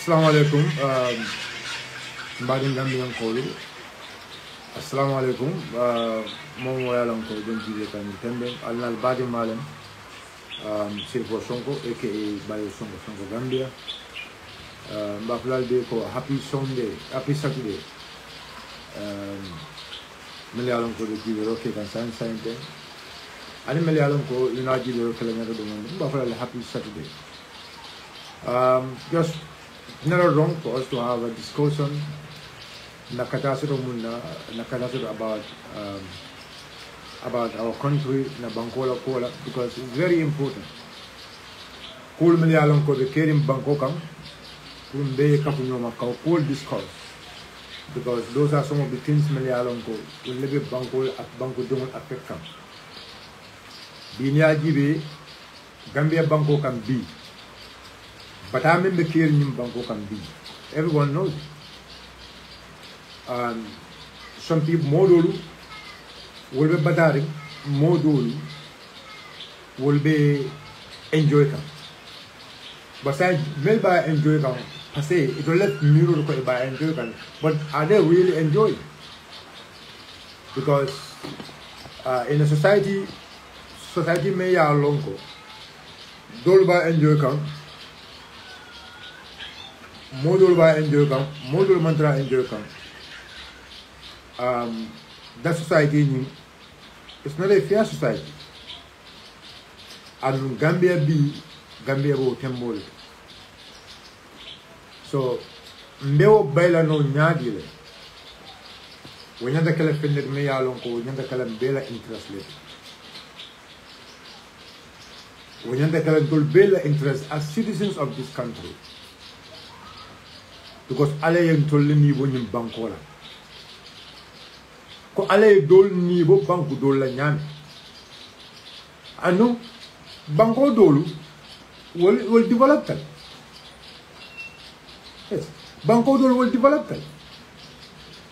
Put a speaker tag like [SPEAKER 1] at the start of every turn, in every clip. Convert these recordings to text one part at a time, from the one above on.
[SPEAKER 1] Assalamualaikum. Mbadin Gambian Kolu. Assalamualaikum. Momo yalang ko don jibe kan tembe alnal badi malam Silvo Sonko aka Bayo Sonko Gambia. Mbaflal de ko happy Sunday, happy Saturday. Melialang ko do jibe roke kan san de. Ani melialang ko ina jibe roke la ngado don mbaflal happy Saturday. Just not wrong for us to have a discussion about our country na Bankola Kola because it's very important. Kul melialang ko be kerim Bangkokam kul be kapunyo makaw kul discuss because those are some of the things melialang ko will live Bangkol at Bangko don't affect kam. Binya jibe Gambia Bangkokam B. But I remember hearing in Bangkok and B. Everyone knows it. Some people, Modolu, will be batari, Modolu, will be enjoy them. But I will by enjoy them, I say, it will let me by enjoy them. But are they really enjoying? Because in a society may ya longo, dole by enjoy them. Modul by enjoy come, modul mantra enjoy come. That society it's not a fair society. And Gambia be Gambia bo tembol. So mbeo baila no nyadile. Wenyanda kala fendet me yalon ko wenyanda kala bela interest le. Wenyanda kala dol bela interest as citizens of this country. Because alaye ntolli ni bo nyim bankola ko alaye dol ni bo banku dol la nyame anu banko dolu will develop tal. Yes, banko dolu will develop tal.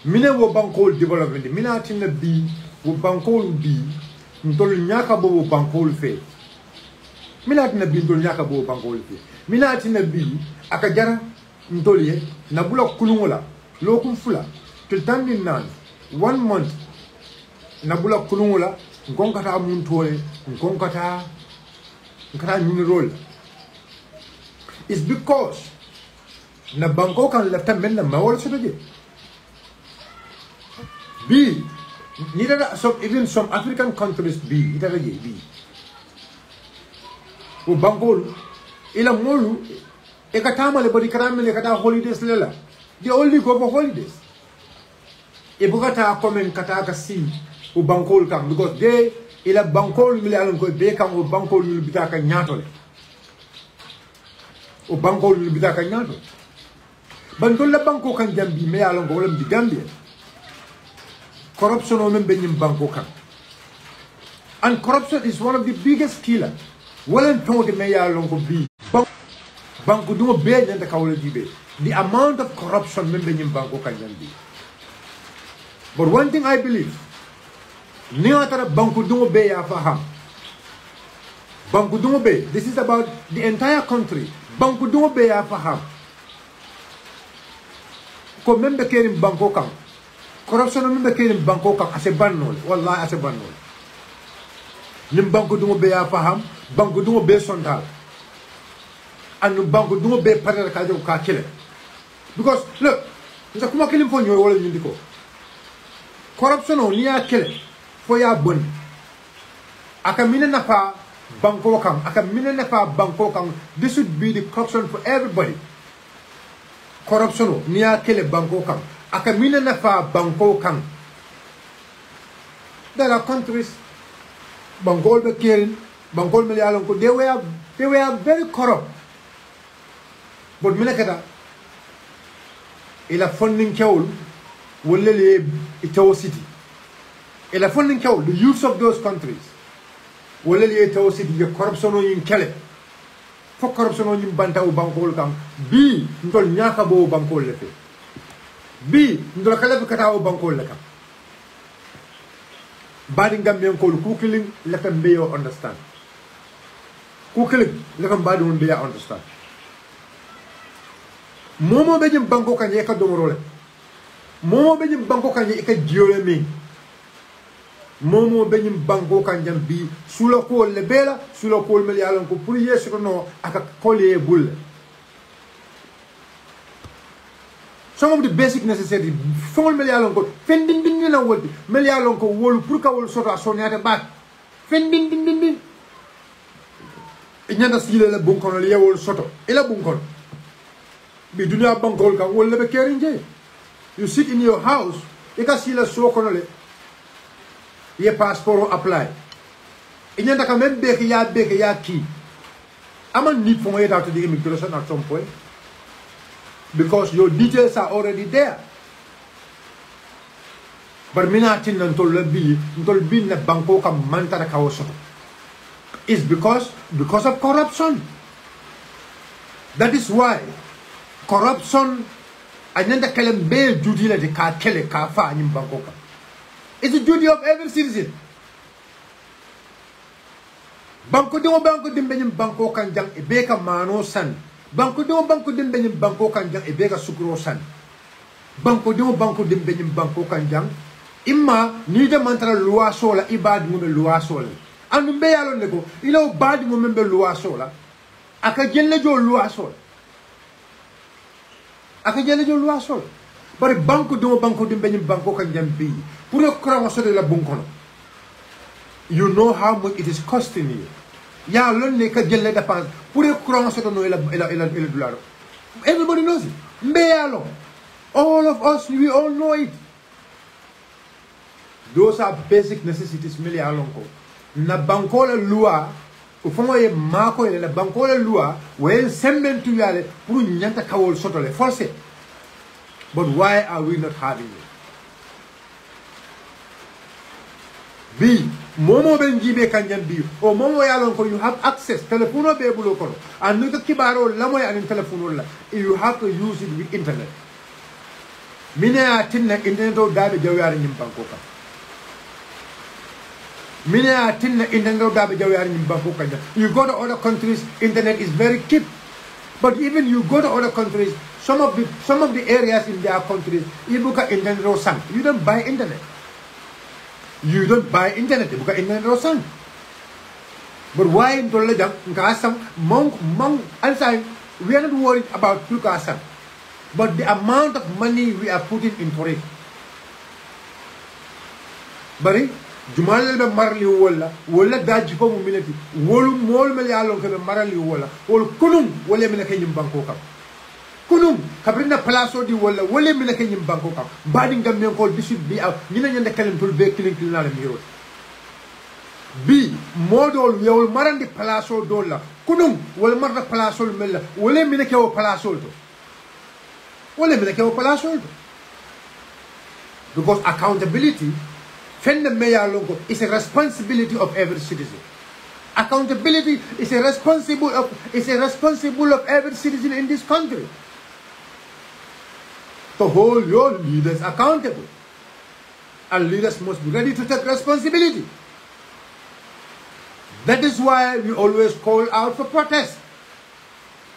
[SPEAKER 1] Mine wo banko development mina tinna bi wo banko bi ntol nyaka bo banko fe mina tinna bi ntol nyaka bo banko fe mina tinna bi aka jara ntoliye nabula kulungola lokum fula till tambi nan 1 month nabula kulungola ngonkata muntole ngonkata nyuni role is because na banko kan lefta menna mawol sodoje B neither even some African countries B ita B o banko ila molu ekatama le body karamele kata holidays lela they only go for holidays ebukata komen kata kasi u bankol kam because they ila bankol mili alon ko be kam u bankol lu bitaka nyatole u bankol lu bitaka nyato bandol la banko kan jambi me alon ko wala di Gambia corruption o membe nyim banko kan and corruption is one of the biggest killer wala tonde me alon ko bi Banku dungo be nyanda kawle jibe. The amount of corruption membe nyim banko kanjandi. But one thing I believe, niatara banku dungo be ya faham. Banku dungo be. This is about the entire country. Banku dungo be ya faham. Ko membe kerim banko kan. Corruption membe kerim banko kan ase bannol. Wallahi ase bannol. Nim banku dungo be ya faham. Banku dungo be sondal. And banko dungo be parera kaje ka kile because look nza kuma kilim fo nyoy wala nyindiko corruption on ya kile fo ya bon aka mine na fa banko kam aka mine na fa banko kam this should be the corruption for everybody corruption ni ya kile banko kam aka mine na fa banko kam there are countries banko be kirin banko me yalon ko they were very corrupt. But minakata ila funding kewul wolele itawo city ila funding kewul the youth of those countries wolele itawo city the corruption on in kele for corruption on in banta o bankol kam bi ndol nyaka bo bankol lefe bi ndol kala kata o bankol le kam badi Gambian ko ku killing lefe mbeyo understand ku killing lefe badi on beya understand momo be jim banko kanje ka domorole momo be jim banko kanje ka jiole mi momo be jim banko kanjam bi sulo ko le bela sulo ko mel yalon ko pour yesu ko no aka kolé bul. Some of the basic necessity fongol mel yalon ko fendin din na wodi mel yalon ko wolu pour ka wol soto asoniate bat fendin din ñanda sile la bon kono le yewol soto ila bon kono bi dunya bankol ka wol be kerinje. You sit in your house ika sile so kono le ye passport apply ñanda ka même be ya ki aman need for you to the immigration at some point because your details are already there. But minatin ntol bi na banko ka mantara ka wosoto. It's because of corruption. That is why corruption anyanda kelem be duty la de ka kele ka fa nyim banko ka. It's the duty of every citizen. Banko dimbe nyim banko kan jang e be ka mano san. Banko dimbe nyim banko kan jang e be ka sukro san. Banko dimbe nyim banko kan jang imma ni de mantra loi sola ibad mu be loi sola. Anu be yalo ne ko ilo bad mo membe loi sola aka jelle jo loi sola bari banko dimbe nyim banko kan jam bi pour le croire so de la bon kono. You know how much it is costing you. Ya lon ne ka jelle dépense pour le croire so de no ila dollar. Everybody knows it. Mbe yalo, all of us, we all know it. Those are basic necessities mele alonko. Na banko la loi o fongo ye mako ye la banko la loi we sembentu yale pour nyanta kawol soto le forcé. But why are we not having it? B momo benjibe kanjam bi o momo yalonko you have access telephone be bulo kono and nuto kibaro lamoy an telephone la you have to use it with internet. Mine atinna internet do dabe jawyar nyim banko ka. You go to other countries, internet is very cheap. But even you go to other countries, some of the areas in their countries, you book internet or sun. You don't buy internet. You book internet or sun. But why in Toledo, we are not worried about Tukasam, but the amount of money we are putting into it. But jumal be marli wala daji ko mu minati wolu mol mel yalon ko be marali wala wol kunum wala min kay nyim banko kam kunum kabrina plaso di wala min kay nyim banko kam badi ngam men ko bisu bi aw ñina ñande kalen tul be kilin kilin la mi yoro bi modol yewol marandi plaso dolla kunum wala marda plaso mel wala min kay o plaso to because accountability is a responsibility of every citizen. Accountability is a responsible of every citizen in this country. To hold your leaders accountable. And leaders must be ready to take responsibility. That is why we always call out for protest.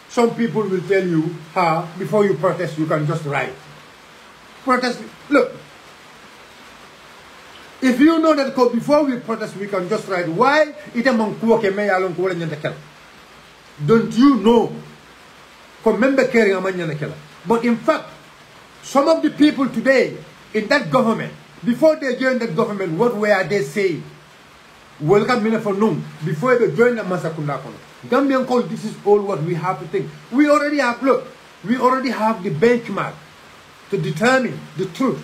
[SPEAKER 1] Some people will tell you, before you protest, you can just write. Protest, look. If you know that before we protest, we can just write, why don't you know? But in fact, some of the people today in that government, before they joined that government, what were they saying? Welcome for noon. Before they joined the Masakunda. Gambian call, this is all what we have to think. We already have the benchmark to determine the truth.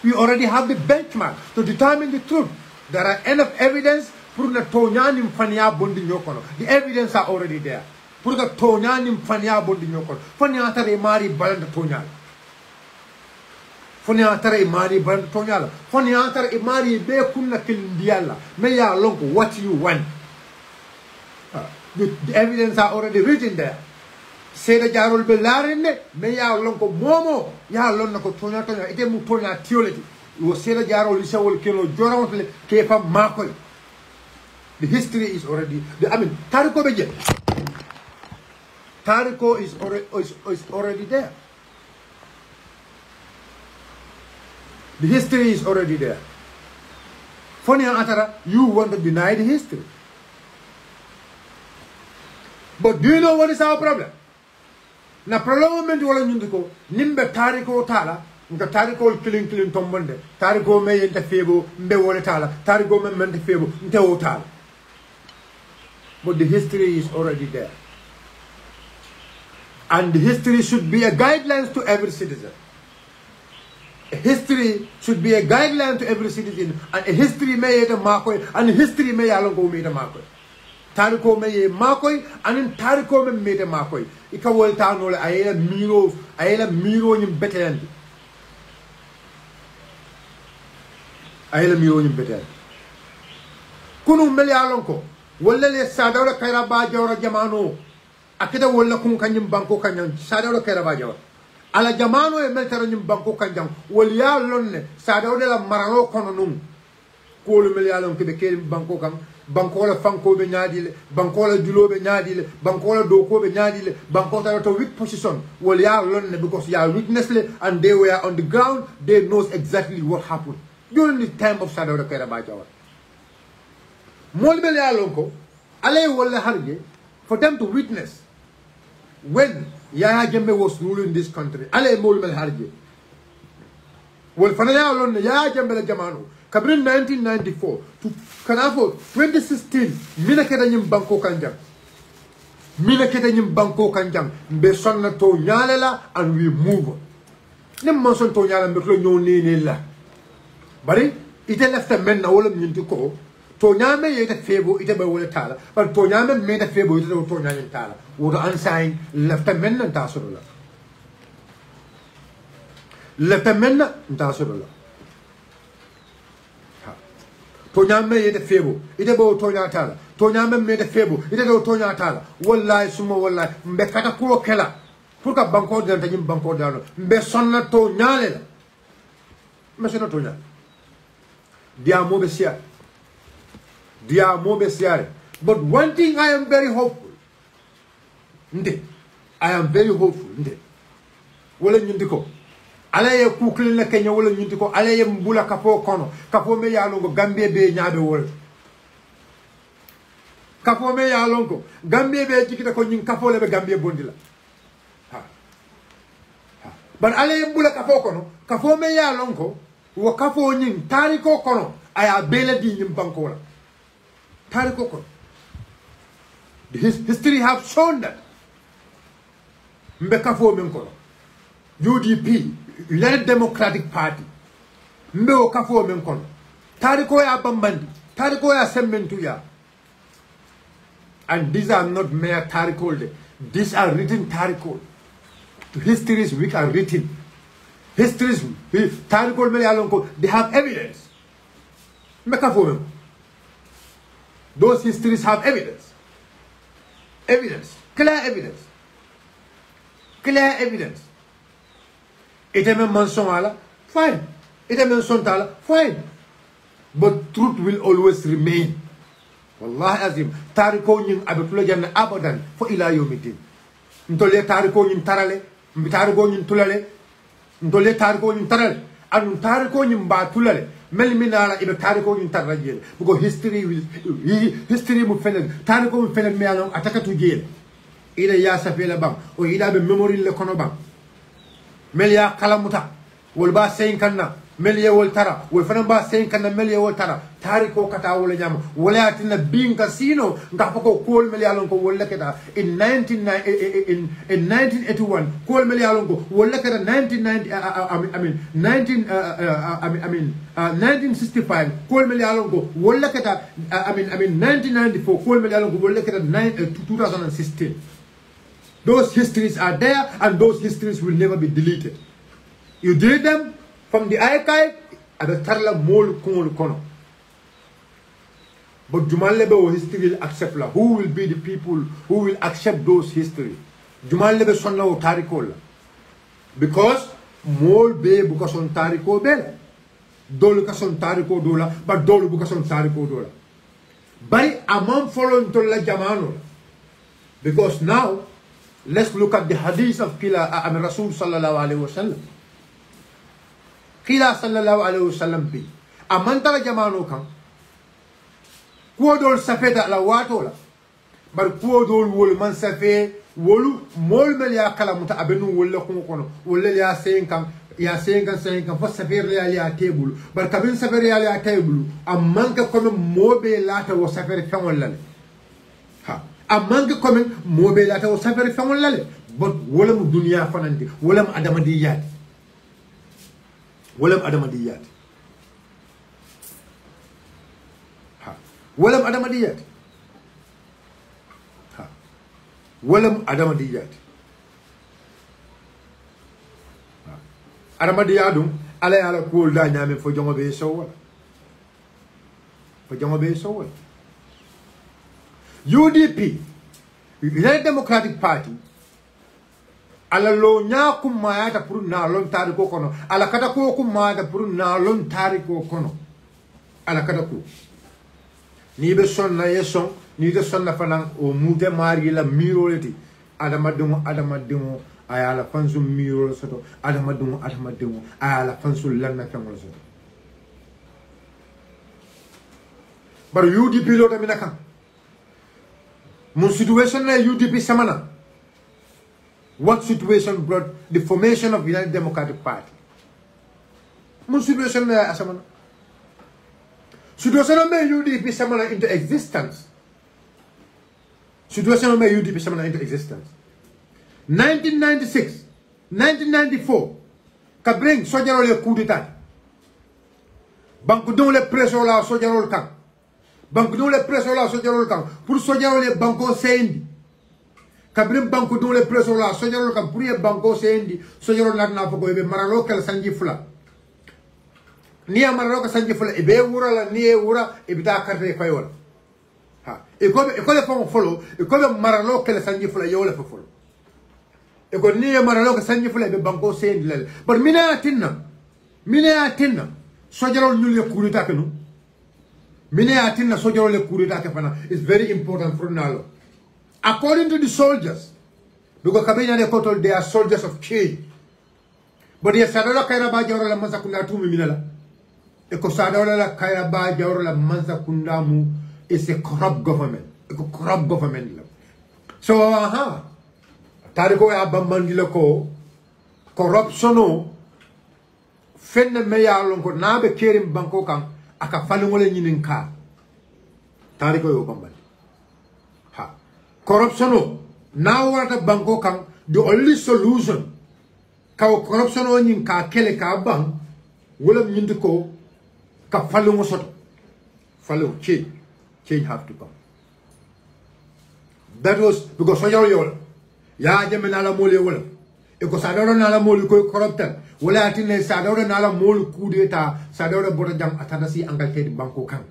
[SPEAKER 1] We already have the benchmark to determine the truth. There are enough evidence for the Tonyanim Fania Bondinyokono. The evidence are already there. For the Tonyanim Fania Bondinyokono. Faniatare Mari Band Tonyal. Faniatare Mari Band Tonyal. Faniatare Mari Bekuna Kilindiala. Maya Lonko, what you want? The evidence are already written there. Seda jarol be larinde me ya lonko momo ya lonnako tonya ite mu tonya tioleti wo seda jarol lisawol kelo jorawtle ke fam makoy. The history is already tariko be je Tariko is already there. The history is already there. Funny Atara, you want to deny the history. But do you know what is our problem? Na problem menti wala nyundiko nimbe tariko tala nka tariko killing tombonde tariko me yente febo mbe wala tala tariko me mente febo nte o tala. But the history is already there. And the history should be a guideline to every citizen. A history should be a guideline to every citizen. And a history may yete makoy and history may alongo me yete makoy. Tariko me ye makoy and tariko me mete makoy. Ika wolta no le ayela miro nyim betendi. Ayela miro nyim betendi. Kunu meli alonko wala le sadawla kaira ba jawra jamano akida wala kun kanyim banko kanyang sadawla kaira ba jawra ala jamano e meltara nyim banko kanjang wal ya lonne sadawla la marano kono num ko lu meli alon ke be ke banko kam banko la fanko be nyaadile banko la julo be nyaadile banko la doko be nyaadile banko ta to weak position wal ya lonne because ya witness le and they were on the ground. They knows exactly what happened during the time of sadawla kaira ba jawra. Molbele alonko, ale wala harge, for them to witness when Yaya Jammeh was ruling this country. Ale molbele harge. Well, fanaya alone Yaya Jammeh jamano. Kabrin 1994 to Kanafo 2016. Mina keda nyim banko kanjang. Mina keda nyim banko kanjang. Mbe sonna to nyalela and we move on. Nem monson to nyala mbeklo nyoni la. Bari ite left a men na wala mnyintiko. Tonyame yete febo ite ba wala tala but tonyame meta febo ite to tonyame tala wodo ansain lefta menna tasorola tonyame yete febo ite ba tonya tala tonyame meta febo ite do tonya tala wallahi suma wallahi mbe kata ko kela pour ka banko de tanyim banko dalo mbe sonna to nyale la mesena tonya dia mo be sia. But one thing I am very hopeful. I am very hopeful. Wala nyundiko. Alaye kukli na Kenya wala nyundiko. Alaye mbula kapo kono. Kapo me yalongo Gambia be nyabe wala. Kapo me yalongo Gambia be jikita ko nyin kapo lebe Gambia bondila. But alaye mbula kapo kono. Kapo me yalongo wa kapo nyin tariko kono. Aya bela di nyim bankola. The history have shown that Mbekafo Menkono, UDP, United Democratic Party, Mbeo Kafo Menkono, Tariko ya Bambandi, Tariko ya Sementuya. And these are not mere Tariko, these are written Tariko. Histories which are written. Histories, Tariko Melialonko, they have evidence. Mbekafo Menkono. Those histories have evidence. Clear evidence. Ite men mensonala, fine. Ite men sontala, fine. But truth will always remain. Wallahi azim. Tariko nyim abetula janna abadan fo ila yawmiddin. Ntole tariko nyim tarale, tariko nyim tulale, ntole tariko nyim tarale, anu tariko nyim ba tulale. Melminala ibe tariko nyim tarajele. Because history will fene tariko will fene me along ataka to jail. Ida ya safela bang o ida be memory le kono bang. Melia kalamuta wol ba sayin kanna melia wol tara wol fana ba sayin kanna melia wol tara tariko kata wol nyam wala atina bin casino ngapa ko kol melia lon ko wol leketa in 1981 kol melia lon ko wol leketa 1965 kol melia lon ko wol leketa 1994 kol melia lon ko wol leketa 2016. Those histories are there and those histories will never be deleted. You delete them from the archive at the Tarla Mol Kono. But Jumalebe or history will accept la. Who will be the people who will accept those history? Jumalebe Sonna or Tarikola. Because Mol Be Bukason Tariko Bella. Dolukason Tariko Dola, but Dolu Bukason Tariko Dola. But among following to La Jamano. Because now let's look at the hadith of Rasul sallallahu alaihi wasallam. Qila sallallahu alaihi wasallam bi amantara jamano kan kuodol safeta la watola bar kuodol wol man safe wolu mol mel ya kala muta abenu wolle kono wolle ya senkan fo safer ya table bar kabin safer ya table amanka comme mobe lata wo safer fewon lale ha amanka comme mobe lata wo safer fewon lale bot wala mu dunya fanandi wala mu adamadiyat ولم أدمديات ولم أدمديات ولم أدمديات أدمدياتهم على كل دا نعمل فجمع بيسوال UDP United Democratic Party ala lo nya kumayata pour na lon tariko kono ala kata ko kumayata pour na lon tariko kono ala kata ko ni be sonna yeson ni de sonna fanan o mude mari la miroleti adama dungo ayala fansu mirol soto adama dungo ayala fansu lanna kamol soto bar UDP lo tamina kan mon situation na UDP samana. What situation brought the formation of United Democratic Party? Mun situation na asamana. Situation na UDP samana into existence. Situation na UDP samana into existence. 1996, 1994, ka bring sojarol le coup d'état. Banku don le preso la sojarol kan. Banku don le preso la sojarol kan. Pour sojarol le banko sendi. Kabrim banko dole preso la sojaro kam puriye banko sendi sojaro na foko be maralo kala sanji fula ni maralo ka sanji fula be wura la ni wura e bita carte fayola ha e ko le fon follow e ko be maralo kala sanji fula yola fo follow e ko ni maralo ka sanji fula be banko sendi lele but mina tinna sojaro nyul le kurita kanu mina tinna sojaro le kurita ka fana is very important for nalo. According to the soldiers, because Kabina they told they are soldiers of change. But the Sadala Kairaba Jawra la Mansakunda tu minala. Eko Sadala la Kairaba Jawra la Mansakundamu is a corrupt government. Eko corrupt government. So Tariko Abamandilako corruption fenne meya lonko nabe kerim banko kan aka falungole nyinin ka. Tariko yo bambal. Corruption now what a banko kan the only solution ka corruption on ka kele ka bang wala nyindiko ka falu soto falu change have to come. That was because sojo yol ya jeme na la mole wala e ko sadoro na la mole ko corrupted wala atine sadoro na la mole coup d'etat sadoro boto jam atanda si Angleterre banko kan.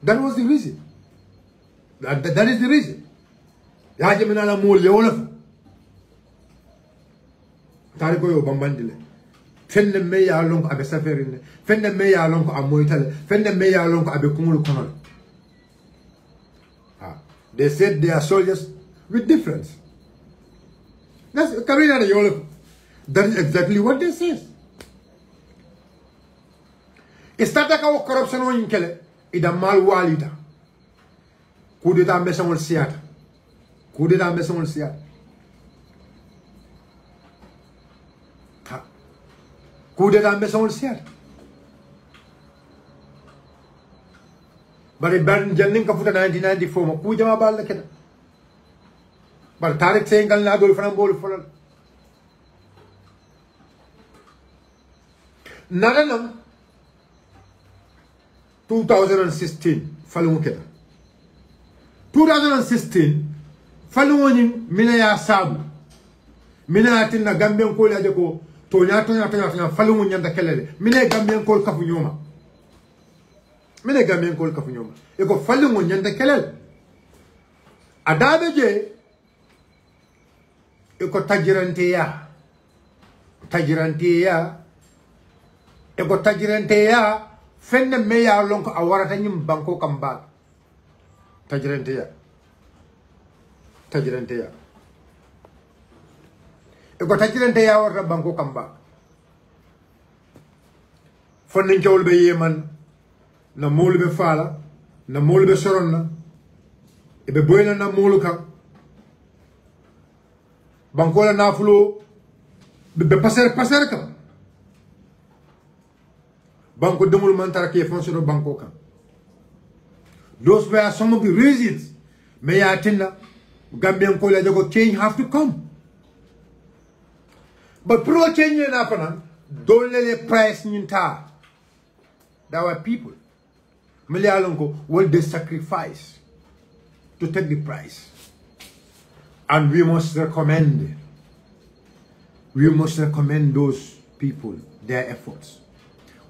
[SPEAKER 1] That was the reason. That is the reason. Ya jemina la mol le wala tariko yo bambandile fenne me ya lonko abe saferine fenne me ya lonko amoytale fenne me ya lonko abe kumul kono they said they are soldiers with difference. That's Karina Yolo. That is exactly what they say. Istata ka corruption on kele ida mal walida coup d'état mesongol siata coup d'état mesongol siata coup d'état mesongol siata bari ban janning ka futa 1994 ma ku jama bal keda bar tarik sengal na dol fram bol folal naranam 2016 falu keda 2016 falu ni mina ya sabu mina atina Gambian ko laje ko to nya falu nyanda kelele mina Gambian ko kafu nyoma mina Gambian ko kafu nyoma e ko falu nyanda kelele adabe je e ko tajiranteya e ko tajiranteya fenne meya lonko a warata nyim banko kamba tajiranteya e ko tajirante ya warta banko kamba fonnin cewol be yeman na molu be fala na molu be soronna e be boyna na molu kam banko la nafulo be passer kam banko demul mantara ke fonctionno banko kam. Those were some of the reasons may atinda Gambian college go change have to come. But pro change in happen, don't let the price ninta. There were people. Milialongo will they sacrifice to take the price. And we must recommend those people their efforts.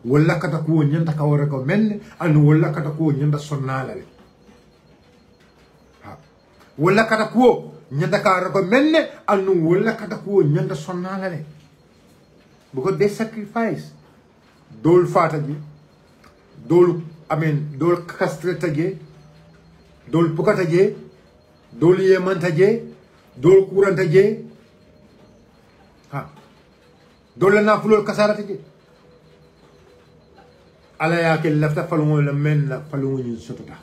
[SPEAKER 1] Wala kata kuo nyanda ka recommend and wala kata kuo nyanda sonala le. Wala kata kuo nyanda ka recommend and wala kata kuo nyanda sonala le. Because they sacrifice. Dol fataji, dol castretaje, dol pukataje, dol yemantaje, dol kurantaje, dol na fulol kasarataje. Ala ya ke lafta falungo la men la falungo ni sotota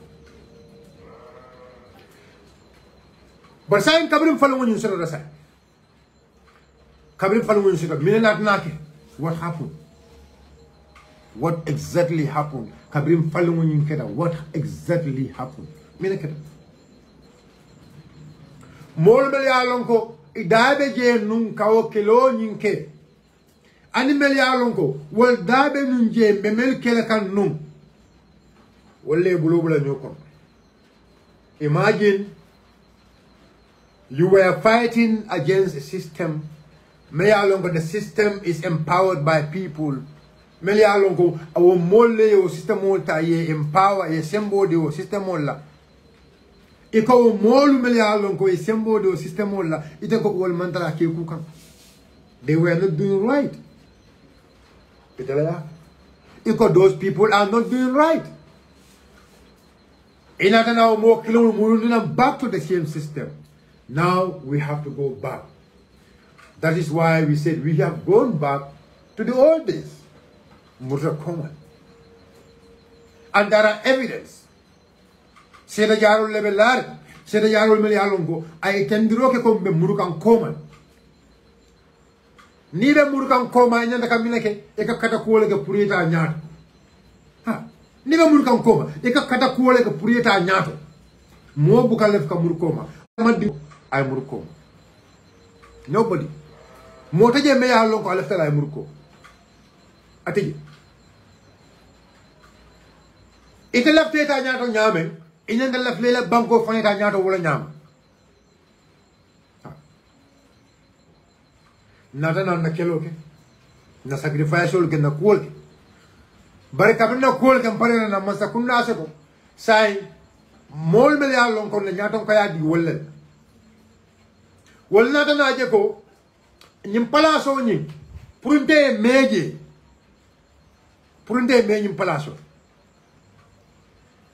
[SPEAKER 1] barsain kabrim falungo ni sotota sa kabrim falungo ni sotota minenat nake what happened, what exactly happened kabrim falungo ni keda what exactly happened minekeda mol mel ya lonko idabe je nun kawo kilo nyinke animal ya lonko wal dabe nun je memel kele kan nun wolle bulobula nyoko. Imagine you were fighting against a system. Me ya lonko the system is empowered by people. Me ya lonko awo molle yo system molta ye empower ye sembo de system molla. Iko molu me ya lonko ye sembo de system molla ite ko wol mantara ke kukan. They were not doing right. Because those people are not doing right. Back to the same system. Now we have to go back. That is why we said we have gone back to the old days. And there are evidence. Seda jarul lebelar, seda jarul melialongo, I tendro ke kombe murukan koman. Ni be murukan koma nyanda kamina ke e ka kata kuole ke purita nyato ha ni be murukan koma e ka kata kuole ke purita nyato mo bu ka lef ka murukoma amadi ay murukoma nobody mo taje me ya lon ko lef ta ay muruko atiji ite lef ta nyato nyame inenda lef le banko fanita nyato wala nyama nada na kelo ke na sacrifice ol ke na kuol ke bare ka na kuol ke pare na masa kunna se ko sai mol me ya lon ko na nyaton ka ya di wolle wol na na je ko nyim palaso nyi purunde meje nyim palaso.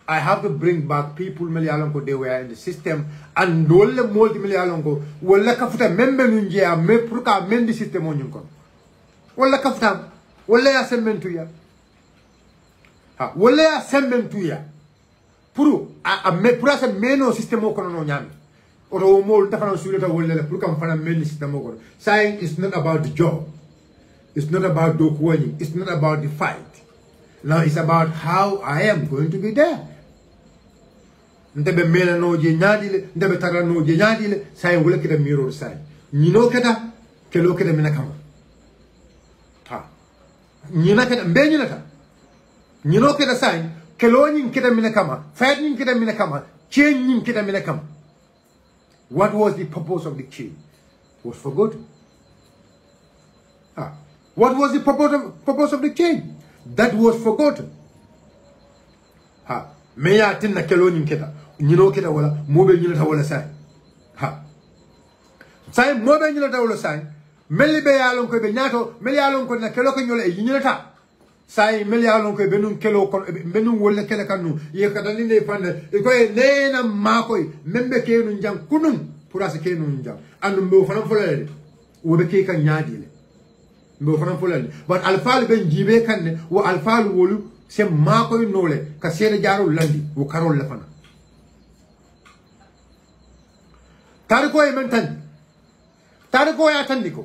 [SPEAKER 1] I have to bring back people Melialongo they were in the system and dole molti Melialongo wala kafuta membe nunjea me purka mendi system on yunkon wala kafuta wala ya sementu ya ha wala ya sementu ya puru a me pura se meno system o kono no nyami oro mol tafana suleta wala la purka mfana mendi system o kono saying it's not about the job, it's not about dokuwani, it's not about the fight. Now it's about how I am going to be there. Ndebe mena no je nyadile ndebe tara no je nyadile sai wala kida miro sai nyino keda kelo keda mina kama ha nyina keda mbe nyina ta nyino keda sai kelo nyin keda mina kama fight nyin keda mina kama change nyin keda mina kama. What was the purpose of the change? It was for good. What was the purpose of the change? That was forgotten. Ha meya tinna kelo nyin keda nyino keda wala mobe nyina ta wala sai ha sai mobe nyina ta wala sai meli be yalon ko be nyato meli yalon ko na kelo ko nyole e nyina ta sai meli yalon ko be nun kelo ko be nun wala kele kanu ye kada ni ne fande e ko e nena makoy membe ke nun jang kunun pura se ke nun jang andu be fana folale وبكي كان نادي مبو فنان فولال but alfal ben jibe kanne wo alfal wolu sem mako nole ka sere jaaro landi wo karol la fana tariko e men tan tariko ya tandiko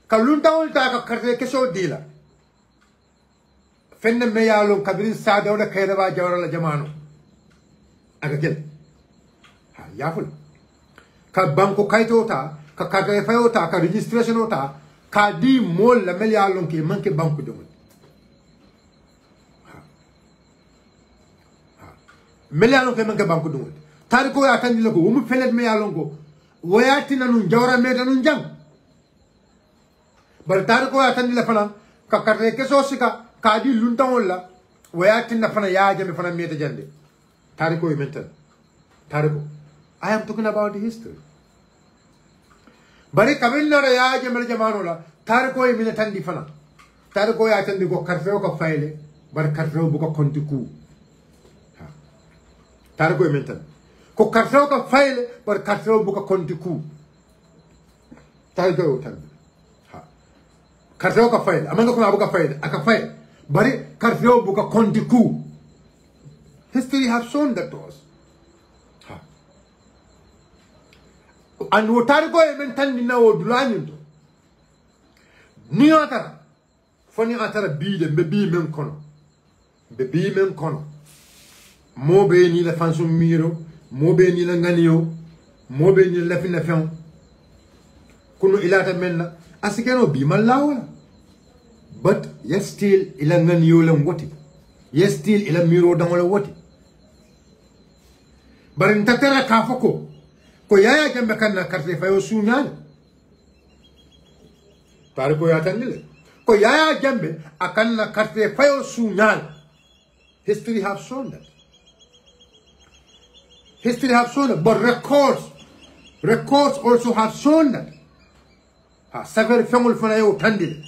[SPEAKER 1] kalunta ta ka karte keso dila fenne me yalo kabirin saada wala kayra ba jawra la jamano aga jel ha yaful ka banko kayto ta ka karte fayo ta ka registration ta ka di mol la mel yalo ke manke banko de mel yalo ke manke banko de tariko ya tandilo ko mu felet me yalo ko wayati nanu jawra me nanu jang bar tariko ya tandila fana ka karte keso sika kadi luntan wala wayatin na fana ya jame fana meta jande tariko e mental tariko I am talking about the history bari kabilla ya jame jamano la tariko e mina tandi fana tariko ya tandi ko karfeo ko fayle bar karfeo bu ko konti ku tariko e mental ko karfeo ko fayle bar karfeo bu ko konti ku tariko tandi karfeo ko fayle amanga ko abuka fayle aka fayle Bari karfeo buka konti ku. History have shown that to us. And wotariko e mentandi na odulanyundo. Ni atara. Foni atara bide mbebi men kono. Mbebi men kono. Mobe ni la fansum miro, mobe ni la nganiyo, mobe ni la fina fion. Kuno ilata menna asikeno bi malawala. But yes, still ilangan yolam wati. Yes, still ilang miro dang wala wati. Barin tatara kafoko. Ko yaya jambe kan na karte fayo sunan. Pare ko yatan nile. Ko yaya jambe akan na karte fayo sunan. History have shown that. History have shown that. But records also have shown that. Safer fengul fana yo tandile.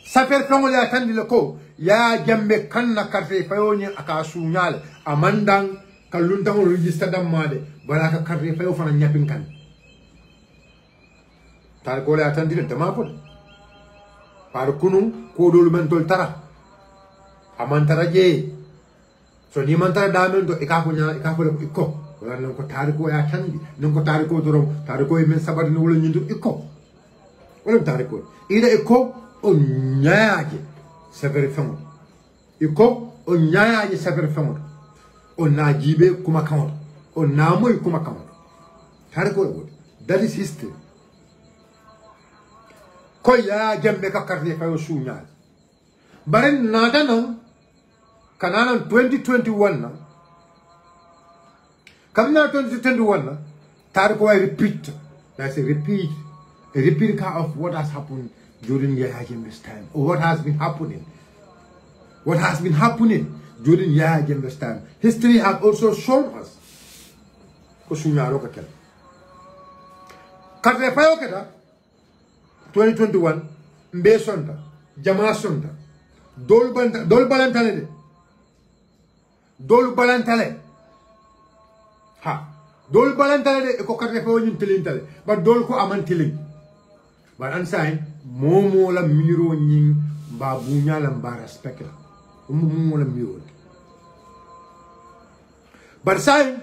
[SPEAKER 1] Safer fengol ya tandile ko ya jambe kanna karte fayo ni aka sunyal amandang kalundang register dam made baraka karte fayo fana nyapin kan tar ko ya tandile dama pot par kunu ko dol mentol tara amantara je so ni mantara damen do ikako nya ikako ikko wala non ko tar ko ya tandi non ko tar ko dorom tar ko men sabar ni wala nyindu ikko wala tar ko ida ikko o nyaaje safere famo iko o nyaaje safere famo o najibe kuma kamot o namoy kuma kamot har ko that is history ko ya jambe ka karde fayo sunya bare nada no kanana 2021 na kamna 2021 na tar ko repeat that's a repeat of what has happened during Yahya Jammeh's time, or what has been happening. What has been happening during Yahya Jammeh's time. History has also shown us. Karte fayo keta 2021 mbe sonda jama sonda dol balantale ha dol balantale ko karte fayo nyum tilintale ba dol ko aman tilin ba ansay momo la miro nying ba bunya la ba respect la momo la miro bar say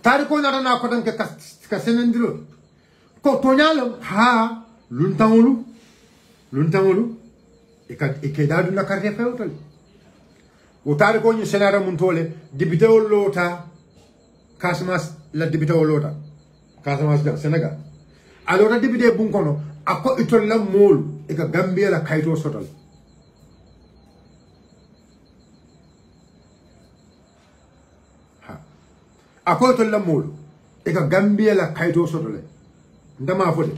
[SPEAKER 1] tariko na ko dan ka senendiro ko tonyalo ha luntangulu e dadu na carte fewtal o tariko ni senara muntole dibito lota kasmas la dibito lota kasmas da Senegal alora dibide bunkono ako itol la mol e ka Gambia la kayto sotol ha ako itol la mol e ka Gambia la kayto sotol ndama fode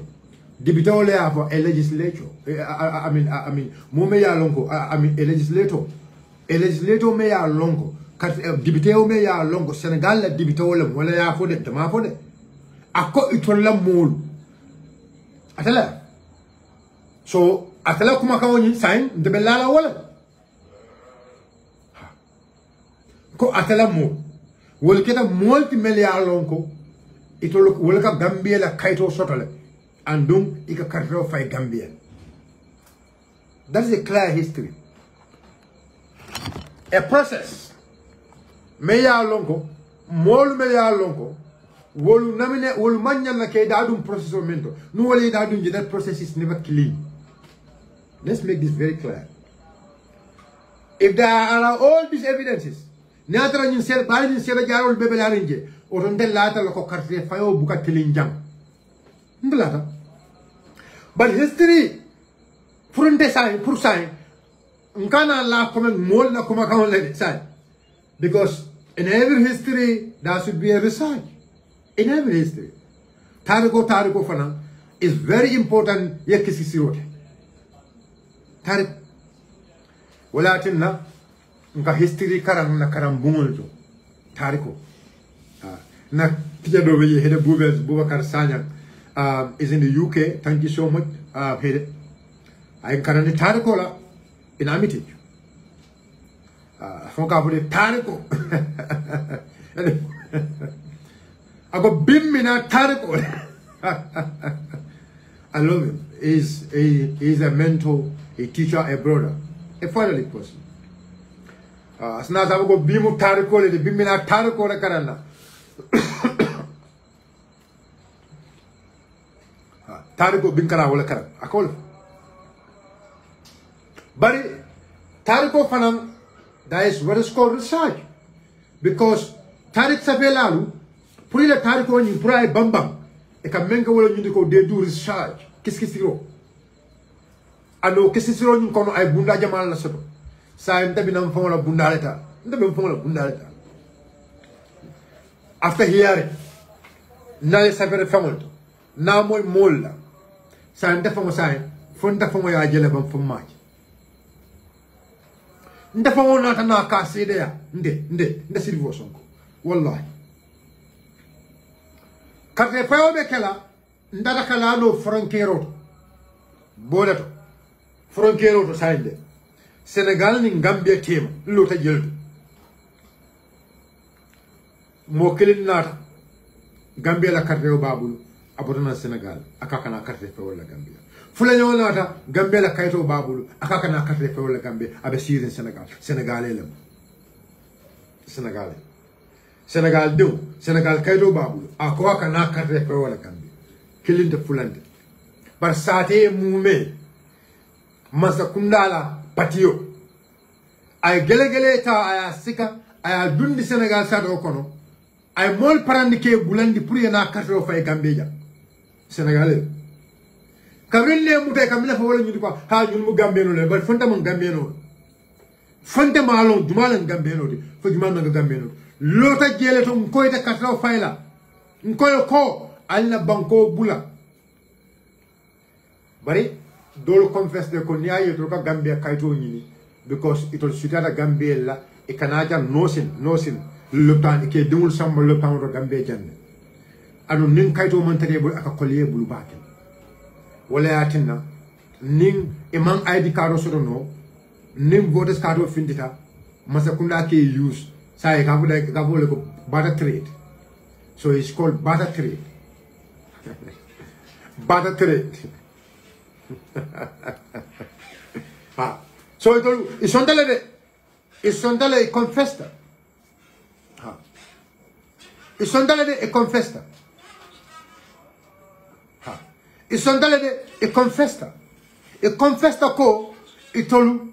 [SPEAKER 1] dibito le afo e legislature I mean mo me ya lonko I mean e legislator me ya lonko kat dibito me ya lonko Senegal la dibito le wala ya fode ndama fode ako itol la mol atala so atala kuma kawoni sign de belala wala ko atala mo wol keta multi milliard lonko itol wala ka Gambia la kaito sotole andum ika karro fay Gambia. That is a clear history. A process. Meya lonko, molu meya lonko, wolu namine wolu manya na ke dadum process o mento. No wale dadum that process is never clean. Let's make this very clear. If there are all these evidences, Niatra in Sel Biden Sierra Jarol Bebelaringe, or on the latter local country, Fio Buka Tilinjang. But history, Furunde sign, Pursign, Nkana la comment more na Kumakon let it sign. Because in every history, there should be a research. In every history. Tariko Fana is very important. Yakisisirote. Tarik. Walatinna nka history karam na karam bungolto tariko na tijado we hede Bubakar Sanyang is in the UK. Thank you so much. Hede I karani tariko la in amity fonka bude tariko ago bimmina tariko I love him. He's a mentor, a teacher, a brother, a fatherly person. Asna sabu ko bimu tariko le bimina tariko le karana. Tariko binkara wala karam. Akol. But tariko fanam, that is what is called research. Because tarik sabelalu, purila tariko ni purai bambam. Eka menga wala nyundi ko they do research. Kiskisiro. Ano kisisiro nyun kono ay bunda jamal na soto. Sa nta binam fonga bunda leta. Nta binam fonga bunda leta. After hearing, na le sapere famonto. Na moy molla. Sa nta fonga sa fonta fonga ya jele bam fomma. Nta fonga na ta na ka sede ya. Nde silvo sonko. Wallahi. Karte payo be kala ndada kala no frontiero boleto frontiero to sainde Senegal ni Gambia team lo ta jeldu mo kelin nata Gambia la carte babul abotana Senegal akaka na carte fe wala Gambia fula nyo nata Gambia la kayto babul akaka na carte fe wala Gambia abe sirin Senegal Senegalais Senegal do Senegal kaydo babu ako aka na karte fe wala kambi kilinde fulande bar sate mume masa kundala patio ay gele ta aya sika aya dundi Senegal sa do kono ay mol parandi ke bulandi pour yana karte fe Gambia Senegalais kamille mute kamille fa wala ñu ko ha ñun mu Gambia no le bar fonta mo Gambia no fonta malon dumalan Gambia no di fo dumal nga Gambia no lota jele to nkoyta katlaw fayla nkoyo ko alna banko bula bari dolo confess de ko niaye to ka Gambia kayto nyini because itol sutata Gambia la e kanaja nosin le temps ke demul samba le temps ro Gambia jande anu nin kayto man tare bul aka kolye bul baake wala yatinna nin imam ID card so no nin voters card findita masakunda ke use Say go barter trade. So it's called barter trade. Barter trade. So it's sondale confesta. It's sondale e confesta. It's sondale e confesta. E confesta ko itolu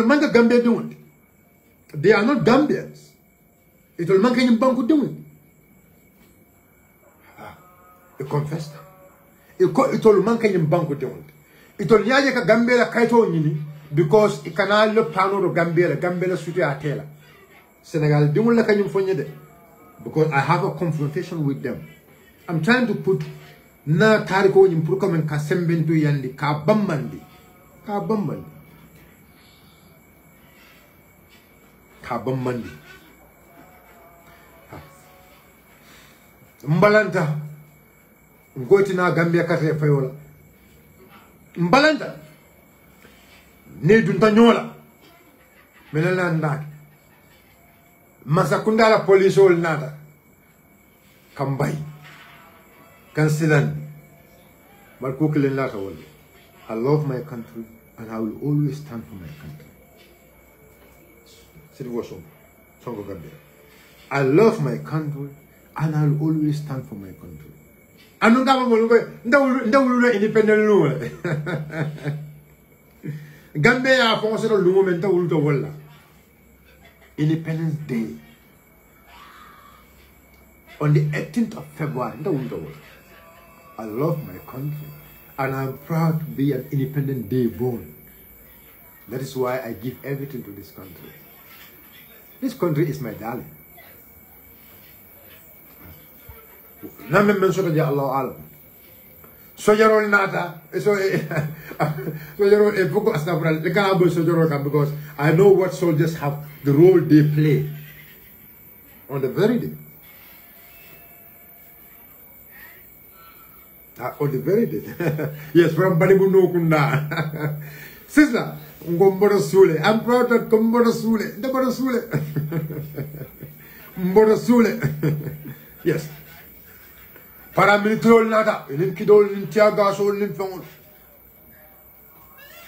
[SPEAKER 1] manga Gambia doing. They are not Gambians. It will make any bank doing. It confessed. It will make any bank doing. It will yaya ka Gambia kaito nini because it cannot look pano of Gambia suti atela. Senegal doing like any fonyede because I have a confrontation with them. I'm trying to put na tariko in Prukamen Kasembentu Yandi Kabambandi. Kabamandi Mbalanta ngoti na Gambia kate fayola Mbalanta ne dunta nyola melala ndaki masakunda la police ol nada Kambai. Kansilan. Malkukilin lata wali. I love my country and I will always stand for my country. Song of Gambia. I love my country and I will always stand for my country. Anu kama mulungu ndawulula independent luwa. Gambia ya fonse no luwa menta wuluto wala. Independence Day on the 18th of February. I love my country and I'm proud to be an Independent Day born. That is why I give everything to this country. This country is my darling. Namen mention ja Allah alam. Sojarol nata. Sojarol ebuko astafral. Lekabo sojarol kam because I know what soldiers have, the role they play on the very day. On the very day. Yes, from Banibuno Kunda. Sister, Ngomboro Sule. I'm proud that Ngomboro Sule. Ngomboro Sule. Ngomboro Sule. Yes. Paramilitary nada. Linkidol, Lintiaga, so Linfong.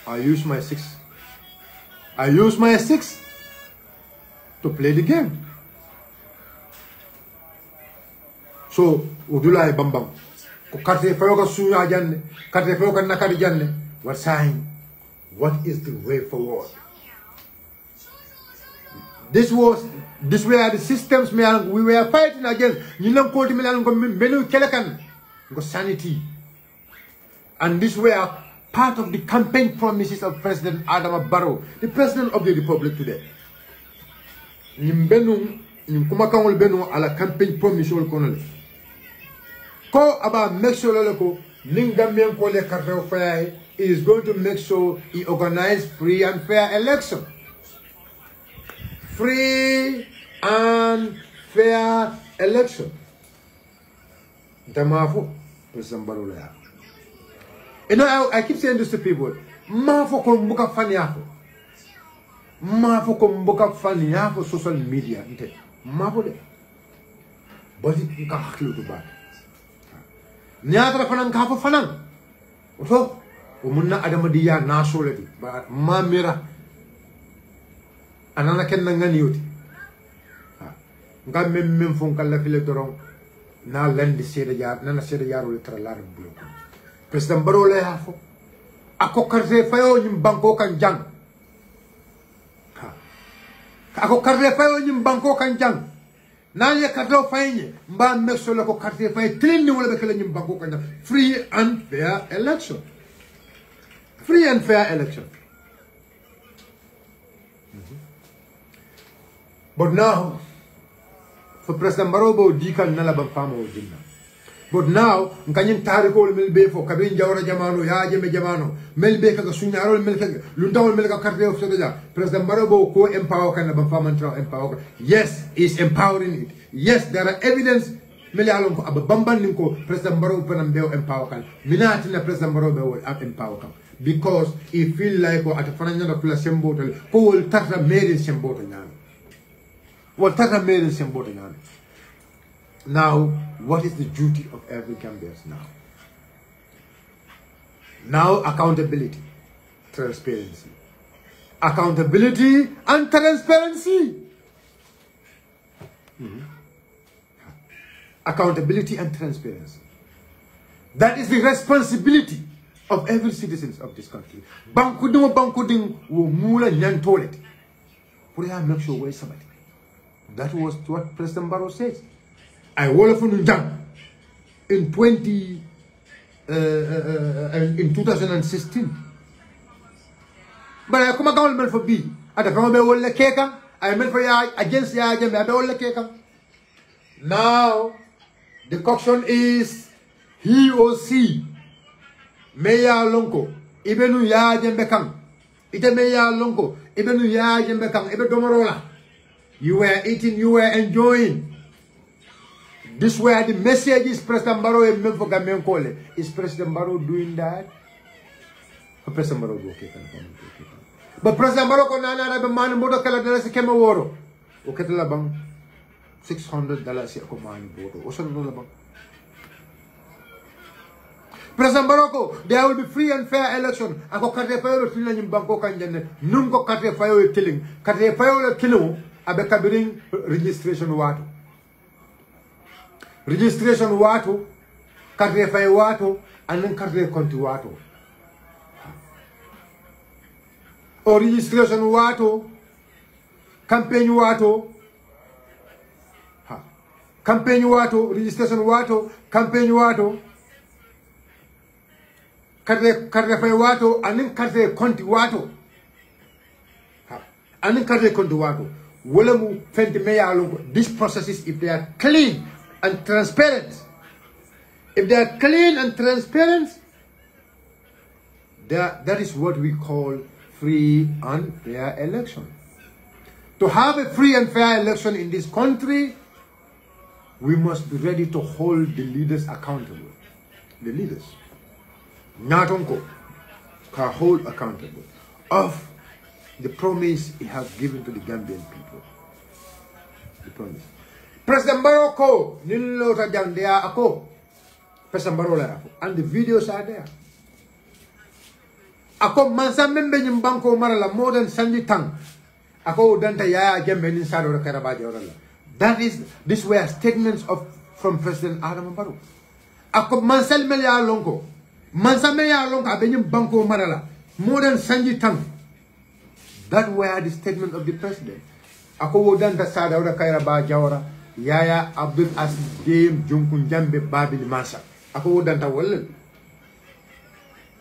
[SPEAKER 1] I use my 6. I use my 6 to play the game. So, Udulai Bambam. Kate Fayoga Suya Jan, Kate Fayoga Nakari Jan, what saying? What is the way forward? This were the systems we were fighting against. Nilam Koti Milan Menu Kelekan, sanity. And this were part of the campaign promises of President Adama Barrow, the President of the Republic today. Nimbenu, Nimkumakang Benu, a la campaign promise all Connolly. Ko about make sure loko Ningambian Kole Cartel Fair is going to make sure he organize free and fair election. Free and fair election. Damafu, President Barulea. You know, I keep saying this to people. Mafo kumbuka faniako. Mafo kumbuka faniako social media. Mafo de. But it can't to bad. Nyatra fanang kapo fanang. So, umunna adamadiya nasolati. But mamira. Anana ken nangani yuti. Nga mem fon kala file dorong. Na lendi sede yar, nana sede yaro le tralar bulo. President Barrow le hafo. Ako karze fayo nyim banko kan jang. Ako karze fayo nyim banko kan jang. Nanya karto faye mba mekso la ko carte faye trin ni wala be kala nyim banko kan free and fair election. Free and fair election. But now for President Barrow dikan nala ban famo dinna. But now nkanyin tariko melbe fo kabin jawra jamano ya jeme jamano melbe kaga sunyaro melbe lundawol melga carte of sodaja President Barrow ko empower kan ban famo empower. Yes, is empowering it. Yes, there are evidence melalon ko abamban ninko President Barrow panambeo empower kan minati na President Barrow be empower kan because he feel like at fananya na kula sembotel ko wol tata meri sembotel nyame. Wol tata meri sembotel nyame. Now, what is the duty of every Gambian now? Now, accountability, transparency. Accountability and transparency. Accountability and transparency. That is the responsibility of every citizen of this country. Bankuding wo mula nyantolet. Put make sure where somebody. That was what President Barrow says. I will in 2016. But I come accountable for B. At the come will 𝒂𝒄𝒄𝒏. I meant for ya against ya I will 𝒂𝒄𝒄𝒏. Now the question is he or she Meya Lonko Ibenu ya Jembekang. Ite Meya Lonko Ibenu ya Jembekang Ibe Domorola. You were eating, you were enjoying. This where the message is President Barrow and Memphis Gambian Kole. Is President Barrow doing that? President Barrow do okay. But President Barrow ko nana na man moto kala dala sa kema woro. Okay tala bang $600 ako mani voto. Osan no labang. President Barrow, there will be free and fair election. Ako kate fayo tiling yung bangko kanjane. Nung ko kate fayo tiling. Kate fayo tiling abe kabiring registration wato. Registration wato, kate fayo wato, anong kate konti wato. O registration wato, campaign wato, campaign wato, registration wato, campaign wato, karte fay wato, anin karte konti wato, anin karte konti wato. Wala mu fenti meya longo. These processes, if they are clean and transparent, that is what we call free and fair election. To have a free and fair election in this country, we must be ready to hold the leaders accountable. The leaders. Nyatonko can hold accountable of the promise he has given to the Gambian people. The promise. President Barrow, Nilota Jandea Ako. President Barrow, and the videos are there. Ako mansa membe nyimbanko marala more than Sandy Tang. Ako danta ya gembe ni sado karabaje orala. These were statements from President Adam Barrow. Ako mansal melia longo. Mansa melia longo abenye banko marala more than Sandy Tang. That were the statement of the president. Ako danta sado karabaje ora. Yaya Abdul Aziz Game Junkun Jambe Babil Mansa. Ako danta wala.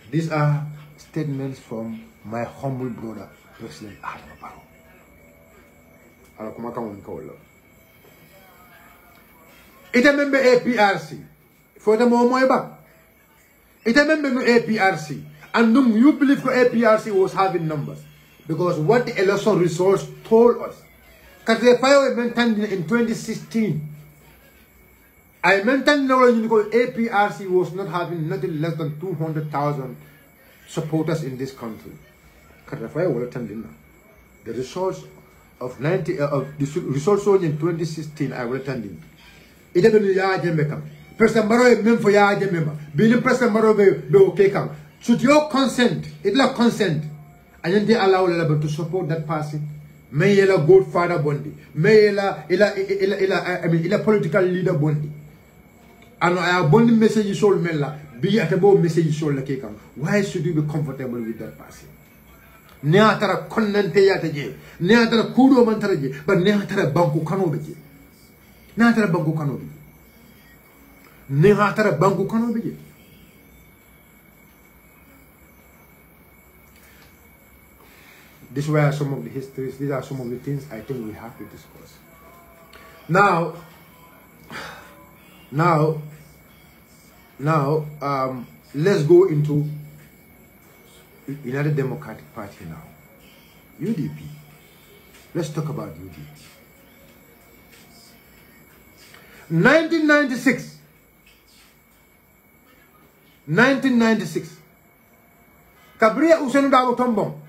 [SPEAKER 1] These are statements from my humble brother, President Adam Barrow. Ita member APRC. For the moment, ita member APRC. And you believe APRC was having numbers. Because what the election results told us. Because the fire maintained in 2016. I maintained because APRC was not having nothing less than 200,000 supporters in this country. The results of the results shown in 2016 I will attend in. It happened ya jembe kam. President Barrow mem for ya jembe. Being President Barrow be okay kam. Should your consent, it la consent, and then allow level to support that person. May ela godfather bondi. May ela political leader bondi. And I bondi message soul mela. Be at about message soul like kam. Why should you be comfortable with that person? Neatara konante yataje, neatara kudo mantaraje, but neatara banku kanobeje. Neatara banku kanobeje. Neatara banku kanobeje. These were some of the histories, these are some of the things I think we have to discuss. Now, let's go into United Democratic Party now. UDP. Let's talk about UDP. 1996. Kabria Usenu Dabo Tombong.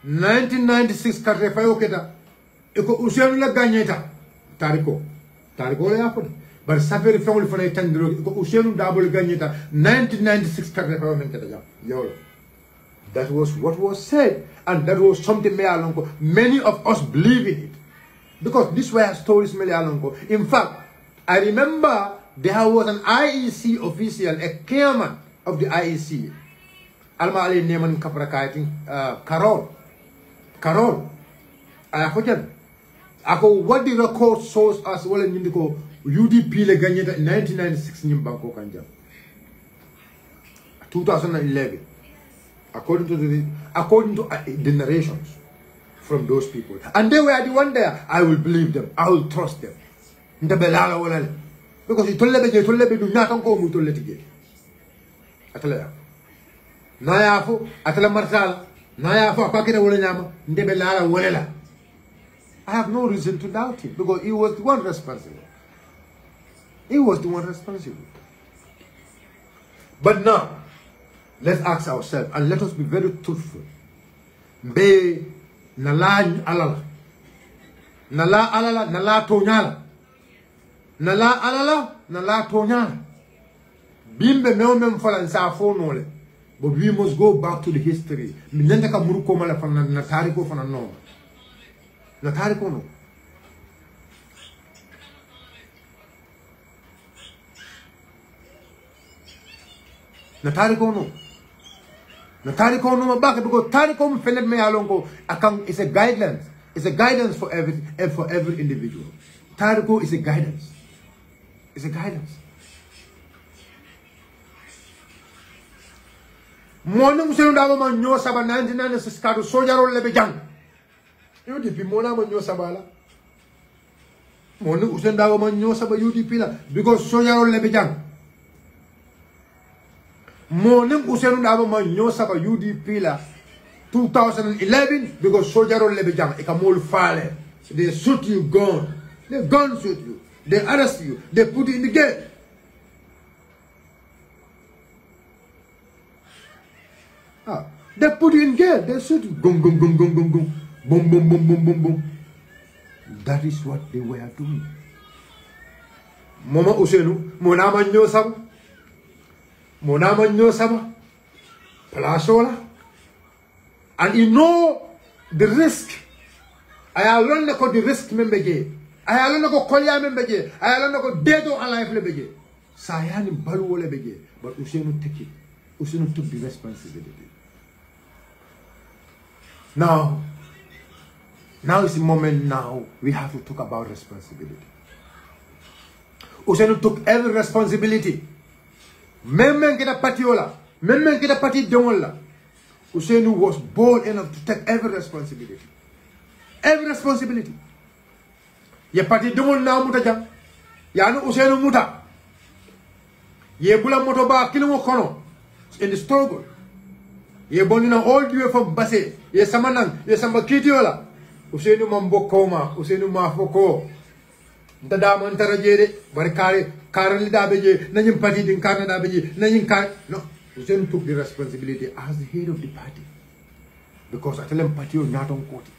[SPEAKER 1] 1996 Karefayo Keta. Eko Usenu la Ganyeta. Tariko le yapon. But Safari family for a tender Usenu double Ganyeta 1996 Yo. That was what was said, and that was something many of us believe in it. Because these were stories In fact, I remember there was an IEC official, a chairman of the IEC. Alma Ali Neman Kapraka, I think Carol. I forget. What the record shows us well in Indico. UDP le gagné in 1996 in Bangkok Kanja. 2011. According to the narrations from those people. And they were the one there. I will believe them. I will trust them. Because it told me do not go to let it. Atala. Nayafu, Atala Marsala, Nayafu, Pakita Wolenyama, Ndebelala Wolela. I have no reason to doubt him because he was the one responsible. He was the one responsible. But now, let's ask ourselves and let us be very truthful. Be nalany alala. nala alala nala tonyala nala alala nala tonyala bimbe mem falan sa fonole but we must go back to the history minenda ka muruko mala fana na tariko fana no na tariko no na tariko no mabaka because tariko mo felet me alongo akang is a guidelines. It's a guidance for every individual. Tariko is a guidance. It's a guidance. Morning usenu daba man nyo saba 99 siskado sojaro lebe jang. UDP mona man nyo sabala. Morning usenu daba man nyo saba UDP la because sojaro lebe jang. Morning usenu daba man nyo saba UDP la 2011 because sojaro lebe jang ikamol fale. They shoot you gun. They gun shoot you. They arrest you. They put you in the gate. They put you in gate. They shoot you. Gum gum gum gum gum gum. Boom boom boom boom boom boom. That is what they were doing. Mama usenu mona manyo saba. Mona manyo saba. Palasola. And you know the risk. I learned the risk membeje. I learned the kolya membeje. I learned the dedo alive lebeje. Sayani balu lebeje. But Usenu take it. Usenu took the responsibility. Now is the moment now we have to talk about responsibility. Usenu took every responsibility. Memmen kita patiola. Memmen kita pati dongola. Usenu was bold enough to take every responsibility. Every responsibility. Ye pati dongol na muta jang. Yanu Usenu muta. Ye bula motoba kilo kono in the struggle. Ye bonina all the way from Basse. Ye samanang. Ye samba kitiola. Usenu mambo koma. Usenu mafoko. Dada mantara jere. Bari karali da beje. Nanyim pati din karna da beje. Nanyim kar. No. Usenu took the responsibility as the head of the party. Because I tell him party on not on koti.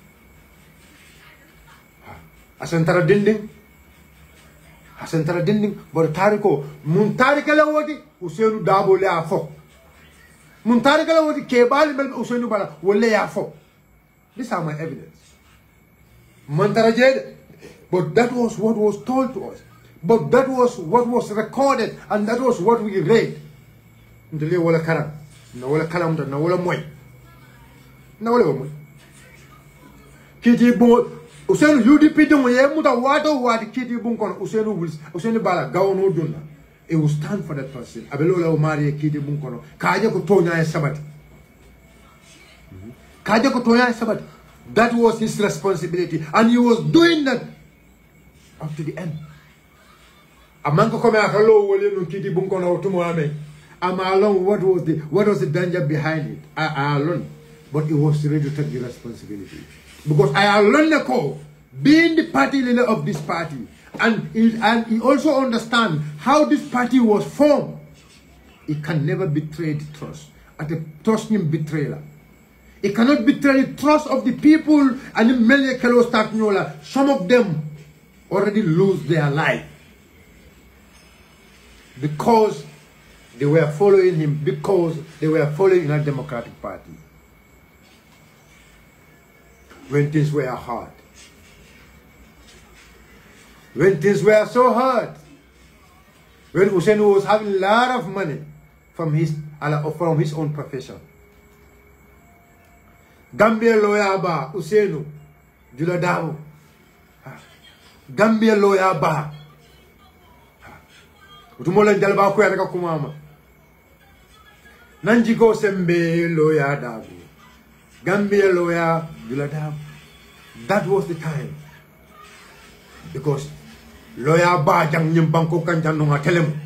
[SPEAKER 1] Asantara dinding. But tariko. Muntarika la wodi. Usenu dabo le afo. Muntarika la wodi kebali bel usenu bala. Wole afo. These are my evidence. Mantara jede. But that was what was told to us. But that was what was recorded. And that was what we read. Ndele wala karam. Na wala karam na wala moy. Na wala moy. Kiti bo Usenu UDP don't ye muta wato wadi kiti bunkon Usenu bala gawono dunna. It will stand for that person. Abelola umari kiti bunkono. Kaja ko tonya sabati. Kaja ko tonya sabati. That was his responsibility, and he was doing that up to the end. Amanko kome akalo wole no kiti bunkono otumo ame. I'm alone. What was the danger behind it? I alone. But he was ready to take the responsibility. Because I learned the call, being the party leader of this party, and he also understands how this party was formed. It can never betray the trust. At a trust him betrayer. It cannot betray the trust of the people and the Melia Kelo Staknola. Some of them already lose their life. Because they were following him, because they were following a democratic party. When things were hard. When things were so hard. When Usenu was having a lot of money from his own profession. Gambia lawyer ba Usenu Juladabo. Gambia lawyer ba. Utumola jalba ko ya kumama. Nanjiko sembe lawyer dabu. Gambia lawyer Juladabo. That was the time. Because lawyer ba jang nyimbanko kanjan nunga telem.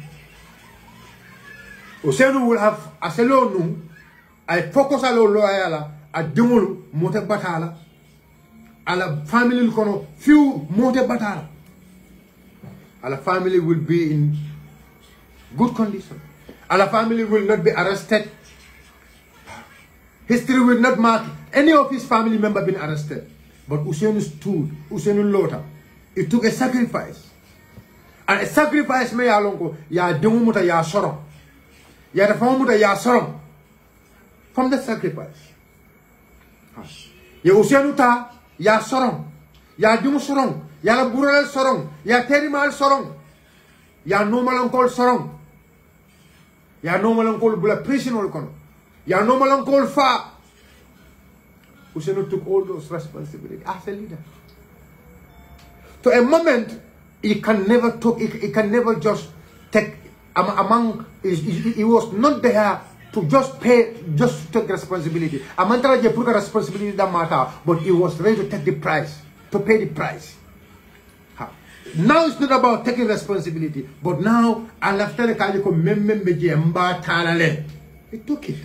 [SPEAKER 1] Usenu will have aselonu. I focus on lawyer la. A dumulu mote batala. Ala family kono few mote batala. Ala family will be in good condition. Ala family will not be arrested. History will not mark any of his family member being arrested. But Ousseynou stood, Ousseynou Lota. It took a sacrifice. And a sacrifice me alonko ya demumuta ya sorong. Ya da famuta ya sorong. From the sacrifice. Ya Ousseynou ta ya sorong. Ya demu sorong. Ya la burel sorong. Ya terimal sorong. Ya normalankol sorong. Ya normalankol bula prison ol kono. Ya normalankol fa. Ousseynou took all those responsibilities as a leader. To a moment, he can never talk, he can never just take among, he was not there to just take responsibility. Amantara je put responsibility that matter, but he was ready to take the price, to pay the price. Now it's not about taking responsibility, but now he took it.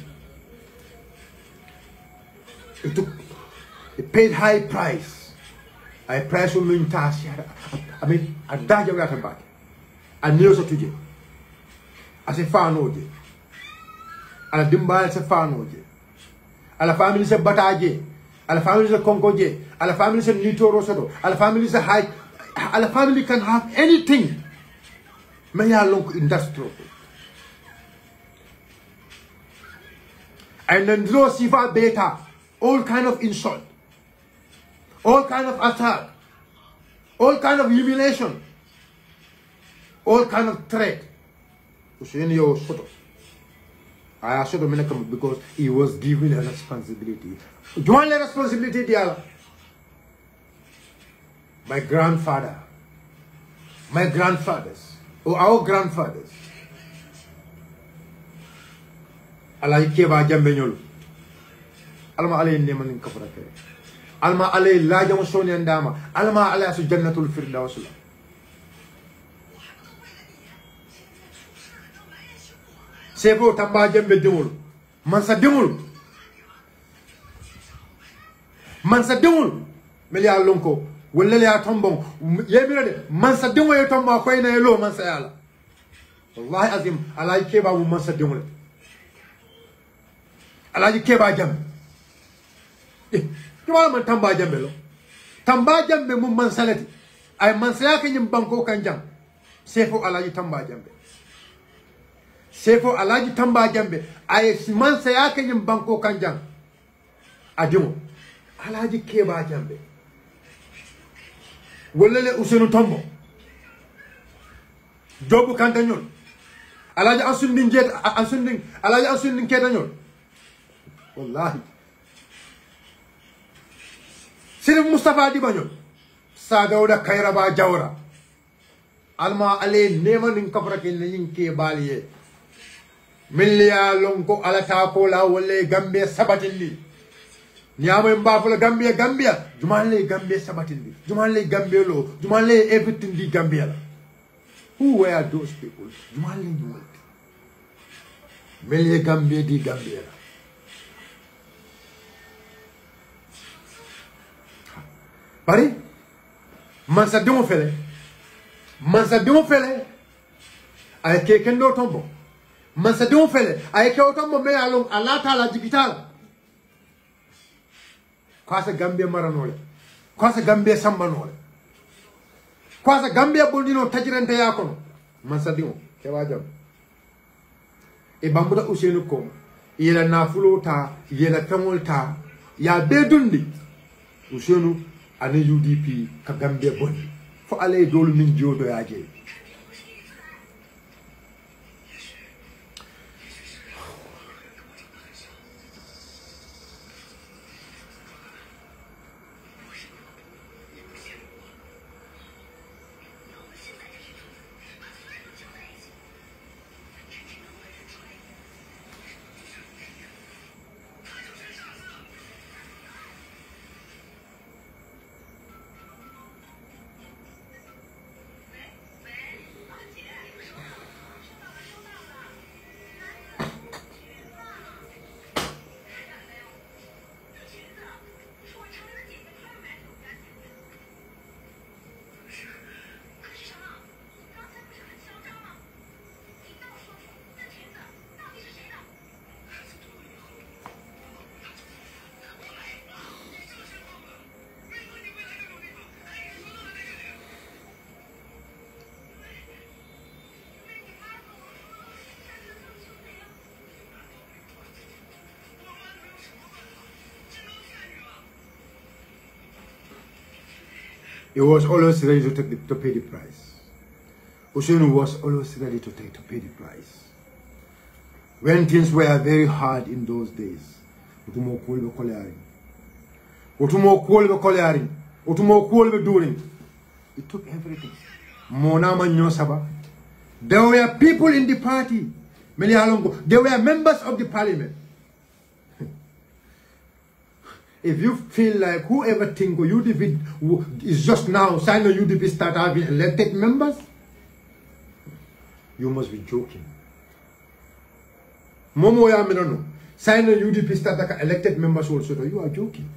[SPEAKER 1] He paid high price. High price will mean task. I mean, I died of back. I knew so to you. As a fan of you. I didn't buy as a fan of you. Alla family is a bataje. Alla family is a concoje. Alla family is a nito rosato. Alla family is a high. Alla family can have anything. May I look industrial. And then throw Sifa Beta. All kind of insult, all kind of attack, all kind of humiliation, all kind of threat. I asked him because he was given a responsibility. Do you want a responsibility, dear? My grandfather, my grandfathers, or our grandfathers. Allah 𝒂𝒄𝒄𝒏𝒆𝒍. Alma alay neman kafarake. Alma alay la jam soni andama. Alma alay su jannatul firdaus. Sebo tamba jambe demul. Mansa demul. Mansa demul. Melia lonko. Wala ya tombon. Yemira de mansa demul ya tomba ko ina yelo mansa yala. Wallahi azim alay keba mu mansa demul. Alay keba jam. Kima man tamba jambe lo tamba jambe mum mansalati ay mansaya ke nyim banko kanjam sefo alaji tamba jambe sefo alaji tamba jambe ay mansaya ke nyim banko kanjam adimo alaji keba jambe wolele Ousseynou tombo jobu kantanyol alaji asundin jet asundin alaji asundin ketanyol wallahi Sirif Mustafa Dibanyo Sagawda Kairaba Jawra Alma Ale Nemanin Kaprakin Yinke Balie Milia Lonko Alata Kola Wale Gambia Sabatili Nyama Mbafula Gambia Jumale Gambia Sabatili Jumale Gambia Lo Jumale everything di Gambia. Who were those people? Jumale Milia Gambia di Gambia. Bari mansa demo fele ay ke kendo tombo mansa demo fele ay ke otombo me alon alata la digital kwasa Gambia maranole kwasa Gambia sambanole kwasa Gambia bondino tajirante yakono mansa demo ke wajam e bambuda Ousseynou ko yela nafulo ta yela tamol ta ya bedundi Ousseynou ane UDP ka Gambia boni fo ale dolu min jodo yaje He was always ready to pay the price. Ousainou was always ready to pay the price. When things were very hard in those days, Otumo Kuolbe Kolearing, Otumo Kuolbe During, it took everything. Monama Nyosaba. There were people in the party. There were members of the parliament. If you feel like whoever think UDP is just now sign a UDP start having elected members, you must be joking. Momo ya minano sign a UDP start elected members also. You are joking.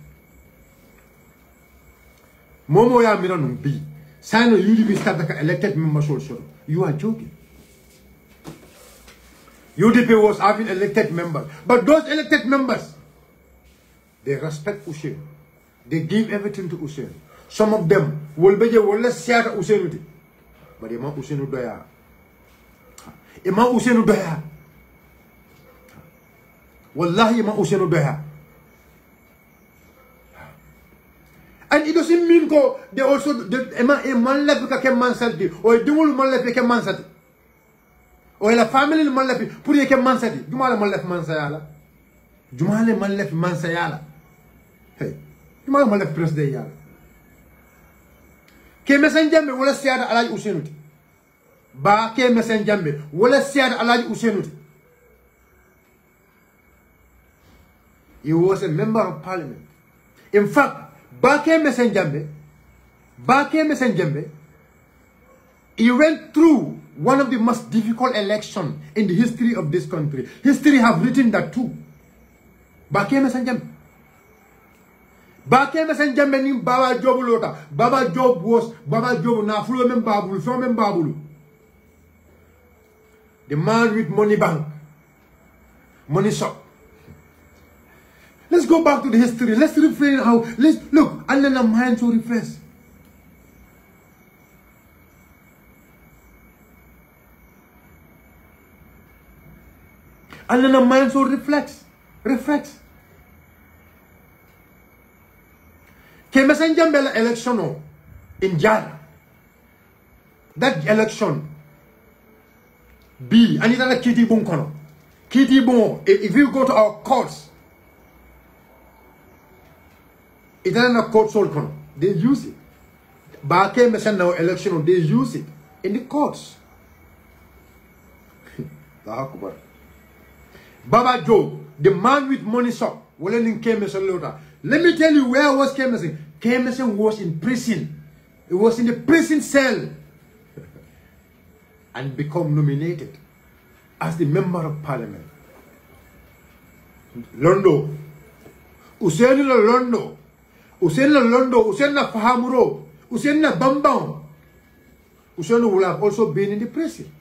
[SPEAKER 1] Momo ya minano B sign a UDP start elected members also. You are joking. UDP was having elected members, but those elected members, they respect Ousainou. They give everything to Ousainou. Some of them will be less share Ousainou, but Imam Ousainou doya. Imam Ousainou doya. Wallahi Imam Ousainou doya. And it doesn't mean go they also man left ka ke mansati or dumul man left ke mansati. Or la family man left pour ke mansati. Jumala man left mansayala. Jumala man left mansayala. Hey, jumala man left president yala. Ke mesenjambe wala siada alaji Ousainou. Ba ke mesenjambe wala siada alaji Ousainou. He was a member of parliament. In fact, Bake Mesenjambe, he went through one of the most difficult elections in the history of this country. History have written that too. Bake Mesenjambe ni Baba Job lota. Baba Job na fulo men babulu, so men babulu. The man with money bank, money shop. Let's go back to the history. Let's refrain how. Let's look. And then the mind to refresh. And then the mind to reflect. Kemesan Jambela election in Jara. That election. B. And it's not a Kitty Bunkono. Kitty Bon. If you go to our courts. It's not a court soul. They use it. Back now election, they use it in the courts. Baba Joe, the man with money shop, let me tell you where was Kemeson. Kemeson was in prison. He was in the prison cell and become nominated as the member of parliament. Londo. Ousainou Londo. Ousainou Fahamuro, Ousainou Bambang. Ousainou will have also been in the prison.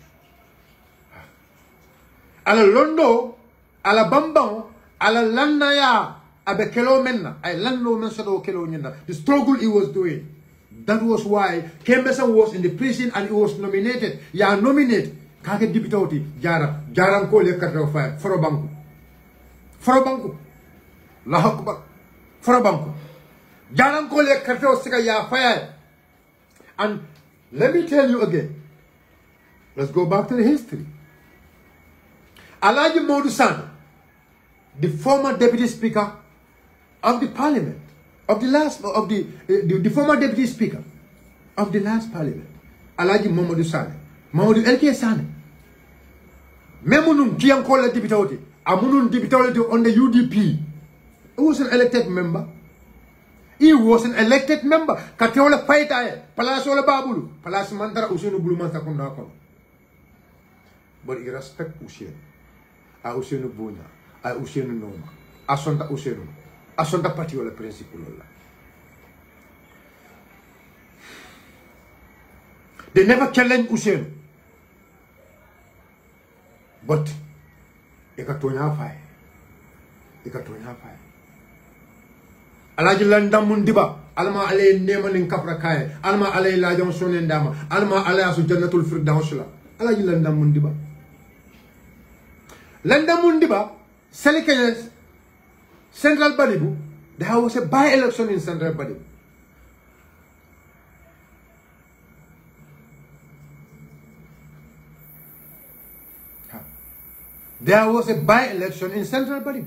[SPEAKER 1] Ala Londo, ala Bambang, ala Landaya, abe kelo menna, ay lando men sado kelo nyenda. The struggle he was doing. That was why Kemesan was in the prison and he was nominated. Ya nominated. Kake deputy Jara ko le karto fire. Forobanku. Lahakba. Forobanku. Jaran ko le karto sika ya fire. And let me tell you again. Let's go back to the history. Alhaji Modou Sane, the former deputy speaker of the parliament, the former deputy speaker of the last parliament, Alhaji Modou Sane, Mamadou LK Sane. Memunun Kiankola deputy, Amunun deputy on the UDP. He was an elected member. He was an elected member. Kateola Paitae, Palasola Babulu, Palas Mantara Ousainou Buluman Sakondakon. But he respect Ousainou. A Ousainou Bonya, a Ousainou Noma, a Sonta Ousainou, a Sonta Patiola Principle. They never challenged Ousainou. But Ekatonya Fire. Alaji landa mundiba alma alay nemanin kapra kay alma alay la jom sonen dama alma alay asu jannatul firdaus la alaji landa mundiba Selikene Central Badibu. There was a by-election in Central Badibu. There was a by-election in Central Bari.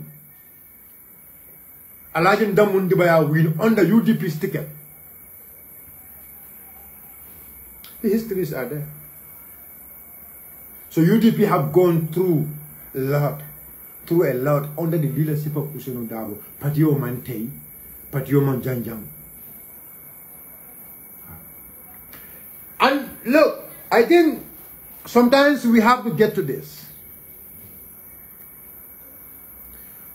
[SPEAKER 1] Alajin Damundibaya win on the UDP's ticket. The histories are there. So UDP have gone through a lot under the leadership of Ousainou Darboe, Patio Mantei, Patio Manjanjang. And look, I think sometimes we have to get to this.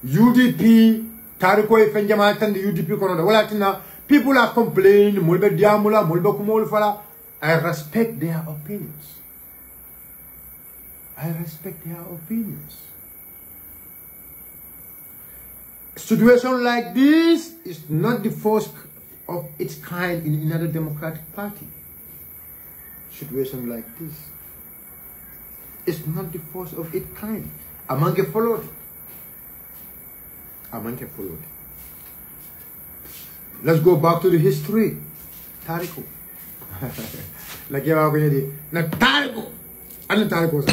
[SPEAKER 1] UDP, Tariko Fenjamal and the UDP Konoda. Well, people are complaining, Mulbe Diamula, Mulbe Kumolfala. I respect their opinions. I respect their opinions. A situation like this is not the first of its kind in another democratic party. Situation like this is not the first of its kind. Amanke followed. Amanke followed. Let's go back to the history. Tariko. Like you are going to na Tariko. And Tariko.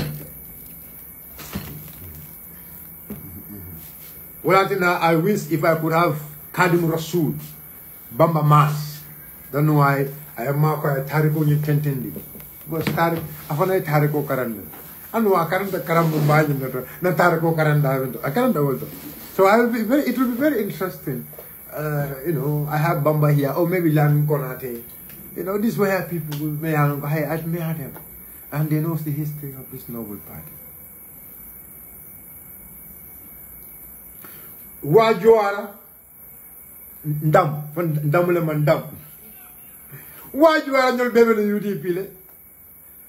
[SPEAKER 1] Well, I wish if I could have Kadim Rasool, Bamba Mas. Don't know why I have Marco Tariko you can tend it. Because Tarik, I found a Tariko Karanda. I know I can't the Karamumbai, not Tariko Karanda. I can't do it. So it will be very interesting. You know, I have Bamba here, or maybe Lan Konate. You know, this way people may admire them. And they know the history of this noble party. Wajuara Ndam, Ndamule Mandam. Wajuara no bebe no UDP le.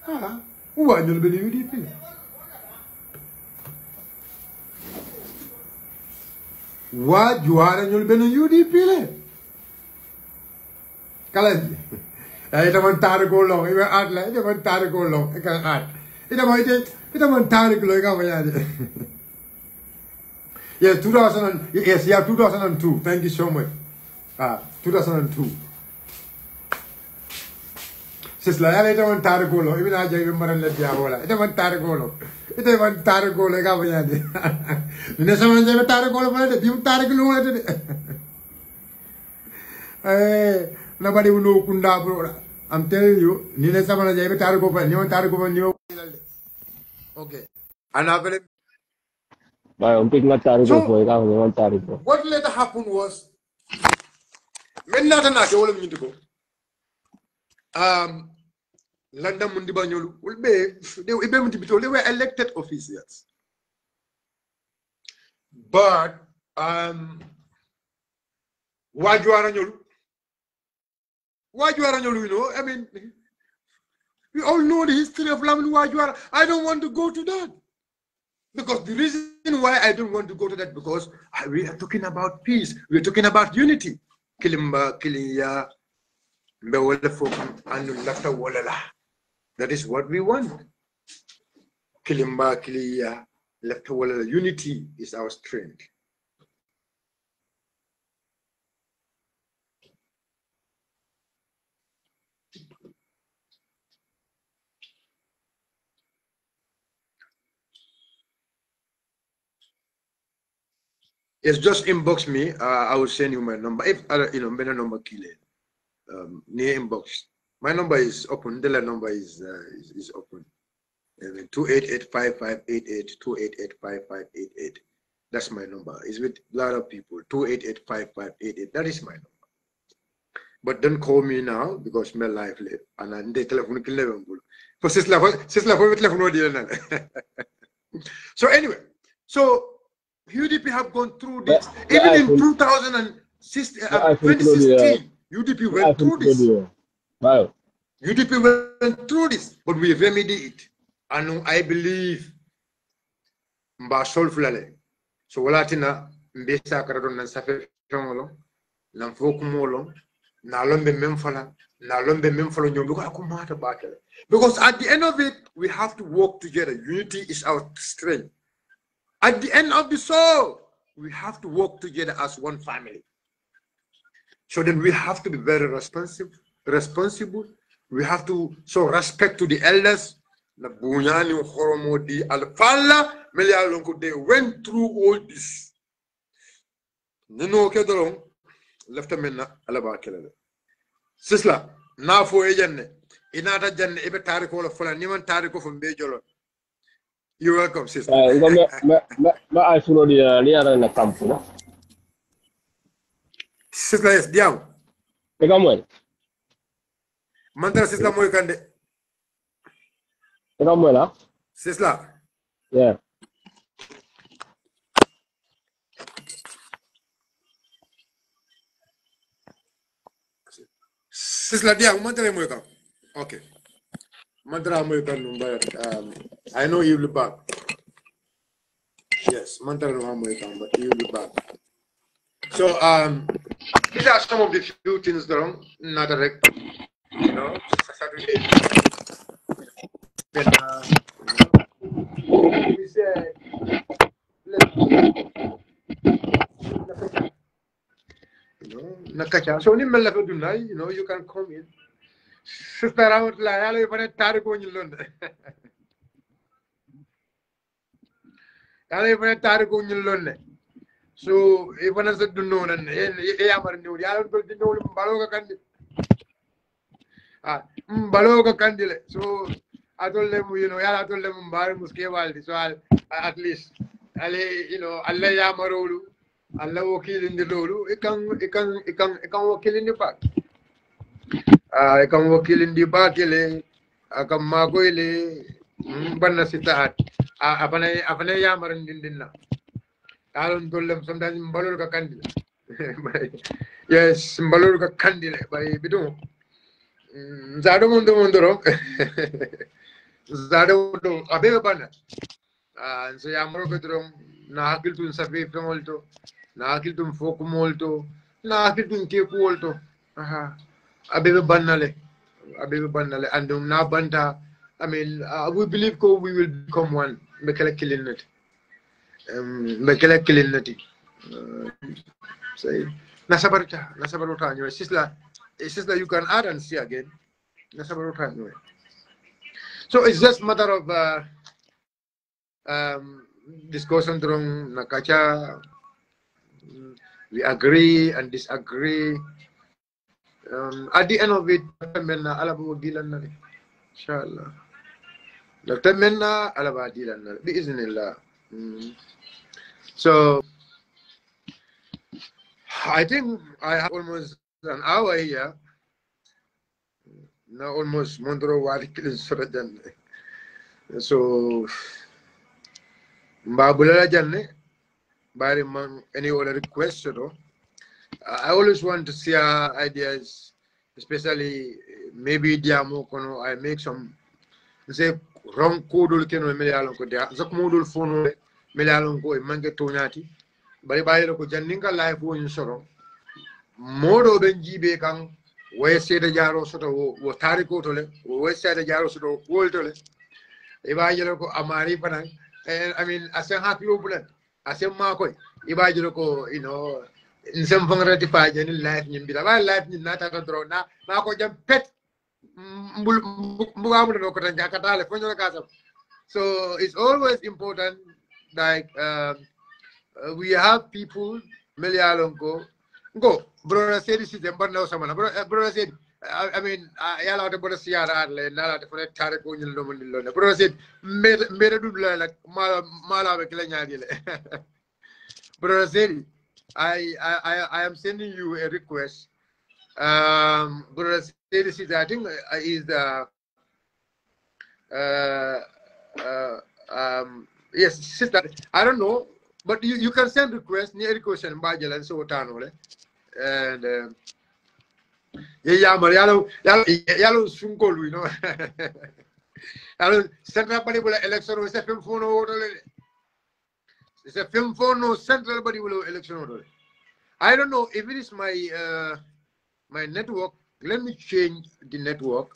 [SPEAKER 1] Ah, why no bebe UDP le? Wajuara no bebe no UDP le. Kalaji. Ita man Tariko long, ita art la, ita man Tariko long, ita art. Ita man Tariko long, ita man. Yes, 2002. Thank you so much. 2002. Sisla, I let one Taragolo, even I gave him Maran Diavola. It went Taragolo. It went Taragolo, Gavayadi. You know, someone gave a Taragolo, you Taragolo. Nobody will know Kunda. I'm telling you, Nina Samana gave a Tarago, and you want Tarago, and you. Okay. And I believe.
[SPEAKER 2] So,
[SPEAKER 1] what later happened was, when not an all of you to go. London Mundibanyol will be they were elected officials. But why you are you know? I mean, we all know the history of Lamin Wajuara. I don't want to go to that. Because the reason why I don't want to go to that, because we are talking about peace. We are talking about unity. Kilimba, Kiliya, and Lafta Walala. That is what we want. Kilimba, Kiliya, Lafta Walala. Unity is our strength. Yes, just inbox me. I will send you my number. If you know, my number near inbox. My number is open. The number is open. 288-5588. 288-5588. That's my number. It's with a lot of people. 288-5588. That is my number. But don't call me now because my life live and I need telephone kill level. For telephone. So anyway, so. UDP have gone through this. Even in 2016, UDP went through this.
[SPEAKER 2] Wow.
[SPEAKER 1] UDP went through this, but we remedied it. And I believe Mbasol so Walatina Mbesa Karadon and Safe Famolo, Lamfokumolo, Nalombe Memfala, Nalombe Memfalo, because at the end of it, we have to work together. Unity is our strength. At the end of the soul, we have to work together as one family. So then we have to be very responsible. We have to show respect to the elders. na bunyani horomo di alfalla melialonko they went through all this nino kedolon lefta menna alaba kelele sisla na fo e janne inata janne ibe tariko la fula ni man tariko fo be jolo you're welcome sister
[SPEAKER 2] ma ay fulo di ara na campo no
[SPEAKER 1] sisla yes diam
[SPEAKER 2] e gamwe
[SPEAKER 1] mantara sisla moy kande
[SPEAKER 2] e gamwe la
[SPEAKER 1] sisla
[SPEAKER 2] yeah
[SPEAKER 1] sisla diam mantara moy kam okay mantara moy kan number I know you will be back. Yes, mantara moy kam but you will be back. So these are some of the few things that are not direct, you know, Saturday. Then we said, you know, nakacha. So ni mela ko dunay, you know, you can come in. Sister out la yalo ipane tari ko nyilonde. Yalo ipane tari ko nyilonde. So ipane sa dunno nan e amar niu yalo ko dinno mbalo ka kandi. Mbalo ka kandile. So I told them, you know, I told them mbari muske waldi. So at least you know, Allah yamarolu, Allah wakil in the lolu, it can wakil in the back. It can wakil in the back, akan magoyle, banna sitaat. Apane yamaran dindinna. Alon told them sometimes mbalur ka kandile. Yes, mbalur ka kandile. By bidung. Zado mundo Zado abe bana. So yamro kedrom na hakil tun safi femolto na hakil tun foku molto na hakil tun keku molto abe banale and na banta I mean we believe we will become one mekele killing it say nasabaruta nyo sister you can add and see again nasabaruta nyo so it's just matter of discussion durong nakacha we agree and disagree at the end of it menna alabo dilan na inshallah menna alaba dilan na biiznillah so I think I have almost an hour here now almost mondro wali kilin sorajan so Mbabula Janne, by any other request, I always want to share ideas, especially maybe Diamokono. I make some say wrong codul keno melialonko dia. Zakmodul phone melialonko mange tonyati. Bari ko janninga live won soro. Modo benjibe kang we sede jaro soto wo tariko tole, we sede jaro soto woltole. Ibayelo ko amari panang. And I mean, as a happy open, as a marco, if I go, you know, in some fun ratified any life in Bila life in not a draw now, Marco jump pet so it's always important, like we have people, Melialongo, go, brother said this is the brother said. I mean, I allowed to put a Sierra Nala for a Tariko in Lomondilona. Brother said, made a doodle like Mala Klanyagile. Brother said, I am sending you a request. Brother said, I think is the yes, sister. I don't know, but you can send requests near request and Bajal and so on. And yalo sunkolu, you know. Yalo central body will election was a film phone order. It's a film phone no central body will election order. I don't know if it is my my network. Let me change the network.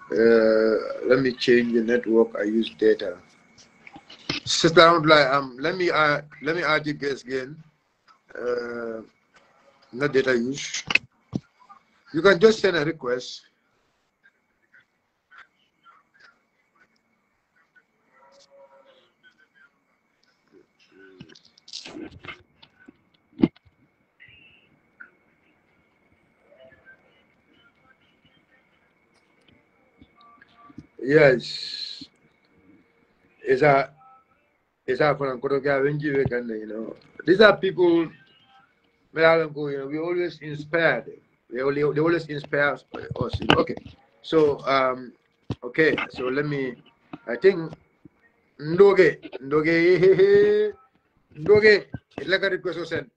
[SPEAKER 1] Let me change the network. I use data. Sister, let me add you guys again. Not data use. You can just send a request. Yes. It's a you know. These are people we always inspire them. They always inspire us. Okay. So okay, so let me I think Ndoge like a request send.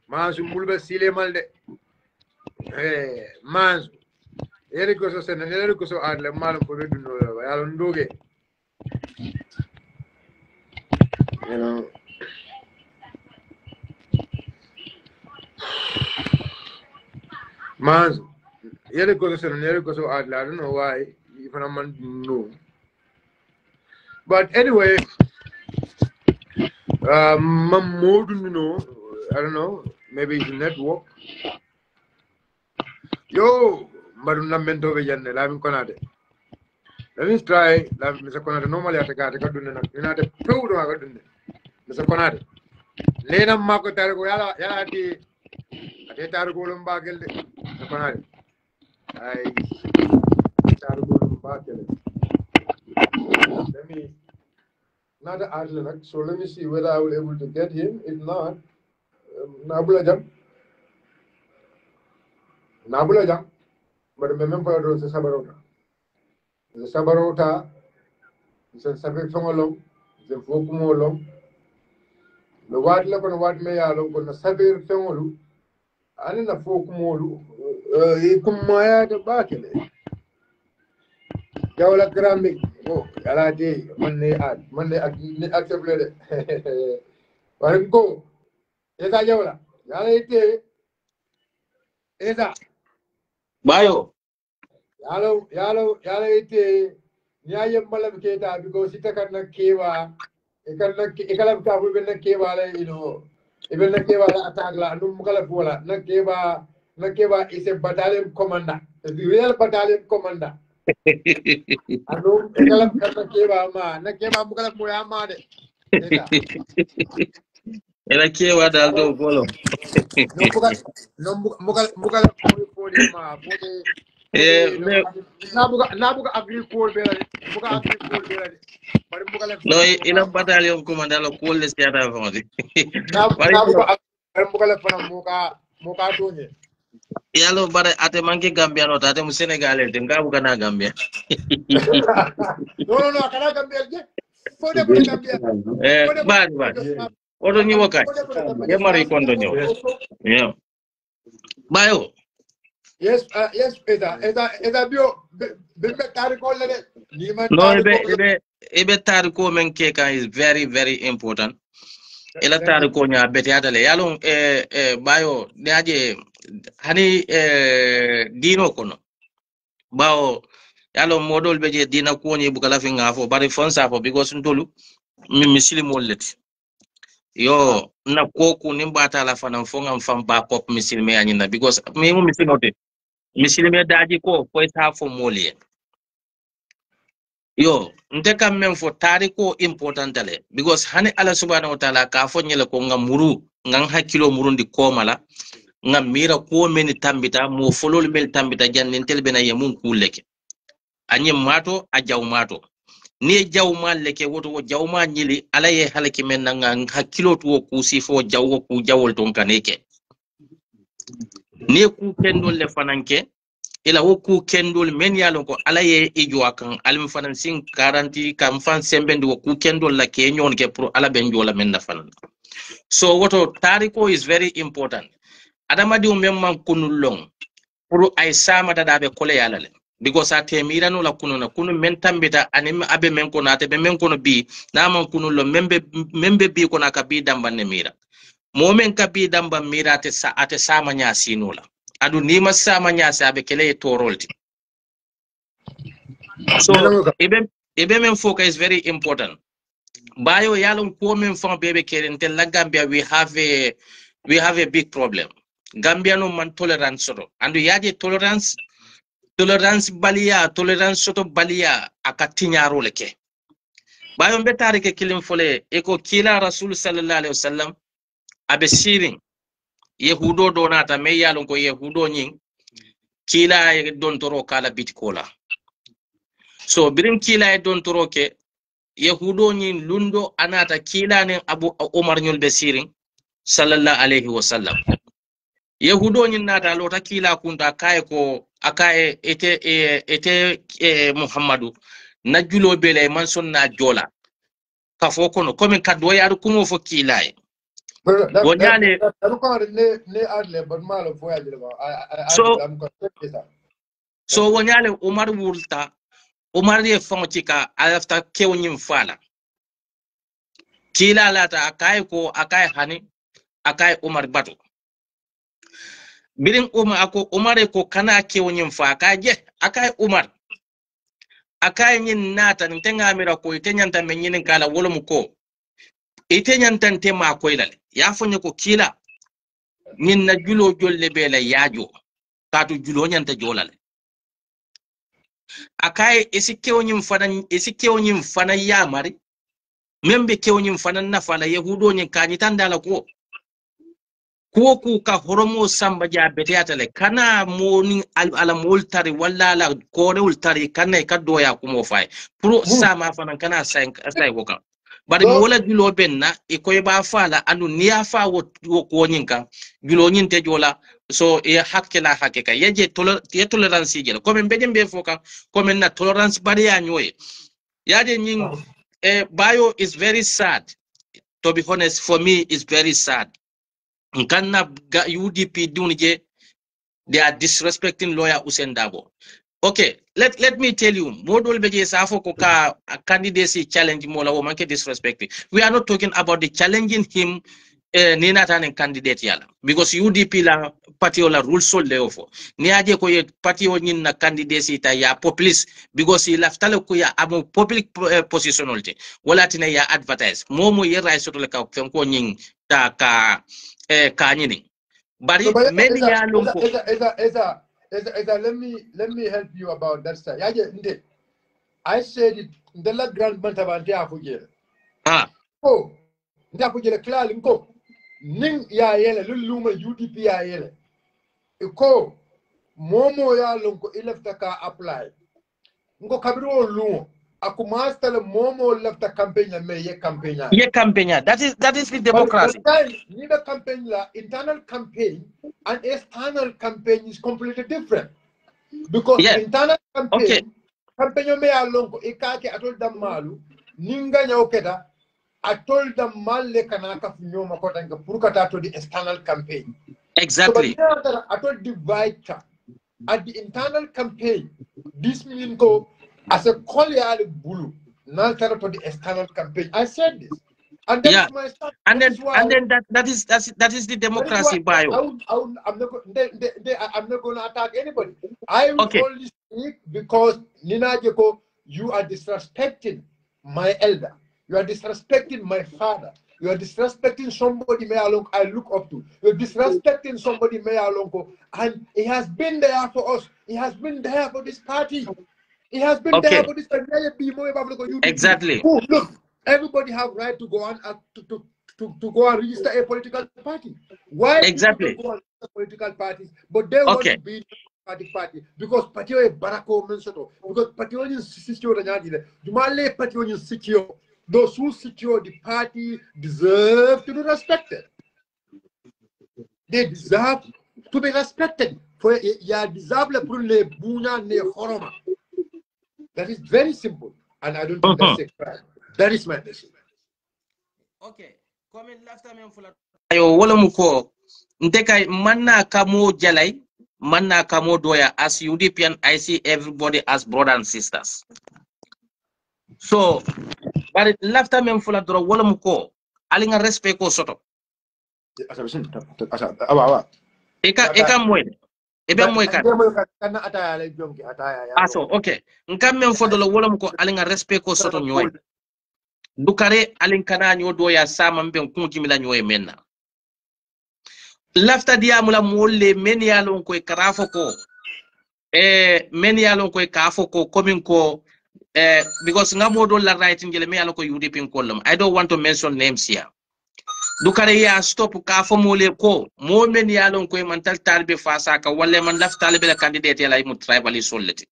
[SPEAKER 1] Mansu mulbe sile malde. Mansu. Request send and request add le malum ko do no yalo Ndoge. You know. Mansu. Request send and request add I don't know why if a man no. But anyway, more you know, I don't know, maybe it's network. Yo, Maruna Mento Vijane, Lavin Conade. Let me try, Mr. Conade. Normally, I take a good United Pro, Mr. Conade. Lena Marco Targoyala, Yati, Targolum Bagel, Mr. Conade. I Targolum Bagel. Let me. Not an Atlantic, so let me see whether I will be able to get him. If not, Nabula Jam, but remember it was a Sabarota. The Sabarota is a Sabbath along, the Fokumolong, the white level and what may I look on the Sabir Fengolu, and in the Fokumolu, Kumaya the Bakele. Yawla Grammy, oh, Aladi, Monday accepted it. But go, Esa Yawla, Yalate, Esa.
[SPEAKER 3] Bayo.
[SPEAKER 1] Yalo, ite, Nyayam Malam Keta, because it can not Kewa, it cannot come with the Kewa, you know, even the Kewa Atagla, Numkalapola, Nakeva is a battalion commander, the real battalion commander. I know Nakeva, Nakeva Mukalapoyama.
[SPEAKER 3] And I care what I'll do, follow.
[SPEAKER 1] No Mukala
[SPEAKER 3] No, in a battalion commander of cool is the other one. Yellow, but at a monkey Gambia, not at a Senegal, and Gabugana Gambia.
[SPEAKER 1] No, I cannot Gambia.
[SPEAKER 3] Bad. What do you work at? Yamari Condonio. Yeah. Bayo.
[SPEAKER 1] Yes, Eda Bio,
[SPEAKER 3] No, Ebe Tariko Menkeka is very, very important. Ela Tariko nya beti adale. Yalong Bayo, Niaje, Hani Dino Kono. Bao, Yalong model beje Dina Koni Bukalafing for Bari Fonsafo because Ntolu, Misili Mollet. Yo, na koku nimbata la fana mfonga mfamba pop misilime anyina because mimu misinote. Misilime daji ko ita moli. Yo, nteka memfo tariko important ale because hani ala subhanahu wa ta'ala ka fo nyele ko ngamuru ngang hakilo murundi ko mala ngam mira ko meni tambita mo folol mel tambita jannin telbena yemun kuleke anye mato a jaw mato ni jaw leke woto wo jawma nyili ala ye halaki men ngang hakilo to ku sifo jaw ku jawol ton kaneke ni ku kendol le fananke ila woku kendol men yalon ko alaye ijo akan alim fanan sin garanti kam fan sembendi woku kendol la ke nyon ke pour ala ben jola men na fanan so woto tariko is very important adama di memman kunul long pour ay sama dada be kole yalale because a temira no la kununa kunu men tambita anim abe men ko nate be men ko bi na man kunul long membe bi ko naka bi dambanne mira momen ka bi damba mira ate sama nya sinola adu nima sama nya sabe kele torolti so ebe men focus is very important bayo yalon ko men fon bebe keren tel la Gambia we have a big problem Gambia no man tolerance soto andu yaje tolerance soto balia akatinyaro leke bayon betari ke kilim fole eko kila rasul sallallahu alaihi wasallam abe sirin yehudo donata me yalon ko yehudo nyin kila e don toro kala bitkola so birin kila e don toro ke yehudo nyin lundo anata kila ne abu umar nyol be sirin sallallahu alaihi wasallam yehudo nyin nata lota kila kunta akaye ete muhammadu najulo bele man sonna jola kafo kono komin kaddo yaadu kumo fo kilaye wonyale so wonyale umar wulta umar ye fonchika alafta kewnyim fala kila lata akaye hani akaye umar batu birin umar ko kana kewnyim fa akaye umar akaye nyin nata ntenga mira ko itenyanta menyin kala wolum ko itenyanta tema ko ilale ya fonye ko kila nyin na julo jolle bela yajo katu julo nyanta jolale akaye esi kewnyim fana yamari membe kewnyim fana nafala yahudo nyin kanyitandala ko ku ka horomo samba ja betiyatale kana moni ala moltari walla la kore ultari kana ka doya kumo fay pro sama fana kana sai ko kan bari mi wala julo benna e koy ba fala anu niya fa wo ko nyinka julo nyinte jola so e hakkela hakkeka yeje tolerance jela comme be foka comme na tolerance bari ya nyoy yade nyin bio is very sad, to be honest. For me it's very sad. Nkanna UDP dunije, they are disrespecting lawyer Hussein Dabo. Okay, let me tell you, modol beje safo ko ka candidacy challenge mola wo manke disrespecting. We are not talking about the challenging him nina tan candidate yala, because UDP la party la rule so leofo ni aje ko ye party o nyin na candidacy ta ya populist, because he laftale ko ya amo public positionality wala tina ya advertise momo ye rai soto le ka ko nyin ta ka nyini bari many ya lonko
[SPEAKER 1] let me help you about that side. I said it the la grand bantabante afujele oh nda afujele klali nko ning ya yele luluma UDP ya yele iko momo ya lonko ilafta ka apply nko kabiro lumo akumasta le momo lafta campaign ye campaign
[SPEAKER 3] that is the democracy.
[SPEAKER 1] But neither campaign la internal campaign and external campaign is completely different, because internal campaign campaign me alonko ikake atol damalu ninga nyoketa atol damal le kanaka nyoma kota nga purukata to the external campaign.
[SPEAKER 3] Exactly.
[SPEAKER 1] So atol divide at the internal campaign. This means go as a collier bulu naltara to the external campaign. I said this. And that is my start.
[SPEAKER 3] And then that is the democracy bio.
[SPEAKER 1] I'm not going to attack anybody. I will only speak because Nina Jeko, you are disrespecting my elder. You are disrespecting my father. You are disrespecting somebody I look up to. You're disrespecting somebody and he has been there for us. He has been there for this party. He has been there for this party.
[SPEAKER 3] Exactly.
[SPEAKER 1] Oh, look. Everybody have right to go on to go and register a political party. Why
[SPEAKER 3] exactly
[SPEAKER 1] people go and register political parties, but they want to be party because party is Barako Mensoto, because party is secure the Jumale party is secure. Those who secure the party deserve to be respected. They deserve to be respected. For ya deserve le le buna ne horoma. That is very simple, and I don't think that's a crime. That is my message.
[SPEAKER 3] Okay. Comment last time ayo wala muko nteka manna kamo jalai manna kamo doya. As UDP, I see everybody as brothers and sisters. So but last time mfula dro wala muko alinga respect ko soto. Eka mwede. Ebe mweka. Aso okay. Nkam mfodolo wala muko alinga respect ko soto nyoy. Dukare alinkana nyo doya sama mbe kunki mila nyoy menna. lafta diamula molle men yalon ko karafo ko men yalon ko kafo ko komin ko because ngamodo la writing jele me yalon ko UDP kolum. I don't want to mention names here. Dukare ya stop kafo mole ko mo men yalon ko man tal talbe fasa ka walle man laf talbe la candidate yala mu tribal soleti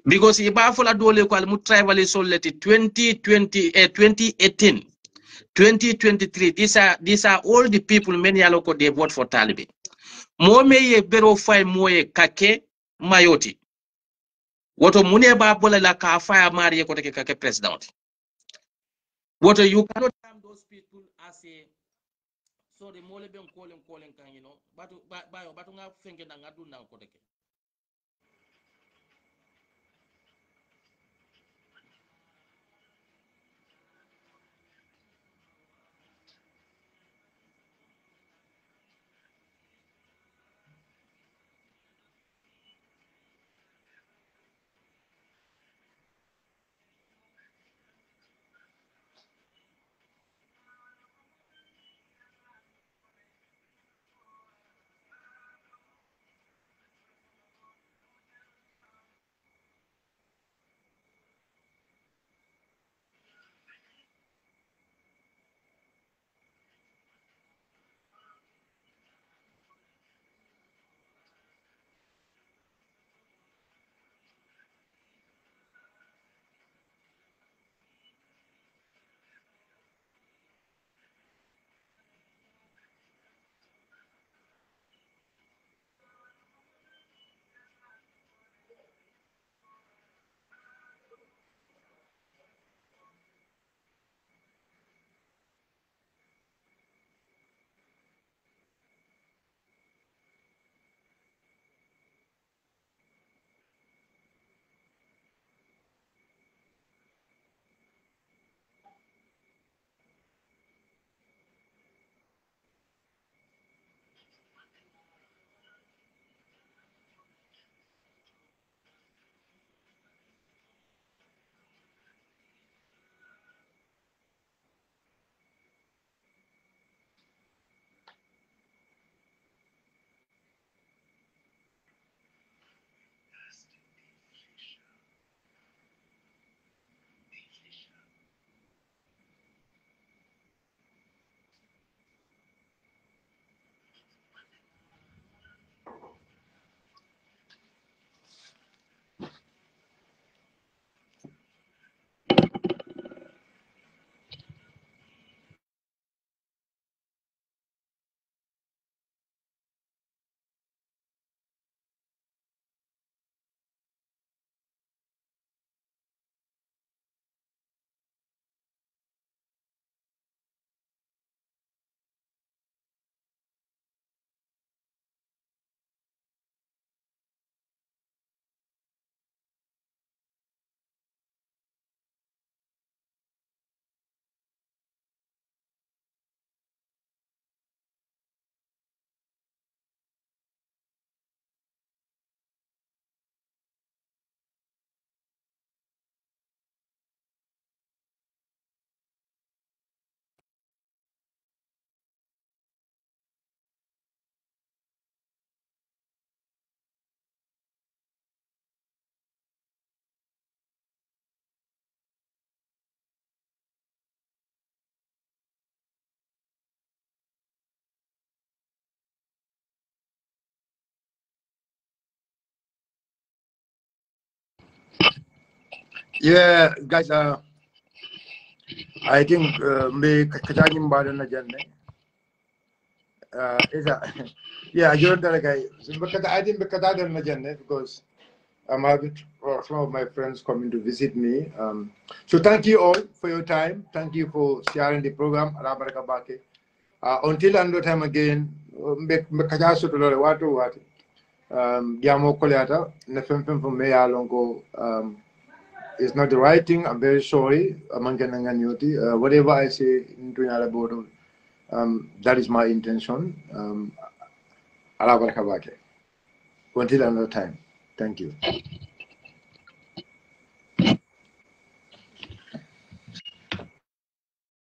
[SPEAKER 3] because iba fola dole ko al mu tribal soleti 2018 2023 these are all the people men yalon ko they vote for Taliban. Mome ye bero fay moye kake mayoti woto mune ba bola la ka faya mariye ko take kake president woto you cannot term those people as a so the mole ben calling kan you know batu nga fenke na ngadu na ko take.
[SPEAKER 1] Yeah, guys, I think me kajani mbada na janne. Yeah, I don't like I didn't bekada na janne because I'm having some of my friends coming to visit me. So thank you all for your time. Thank you for sharing the program. Until another time again, mbekaja so to lore watu watu. Diamo koleata na fem for me alongo. It's not the right thing. I'm very sorry. Whatever I say into that is my intention. Until another time. Thank you.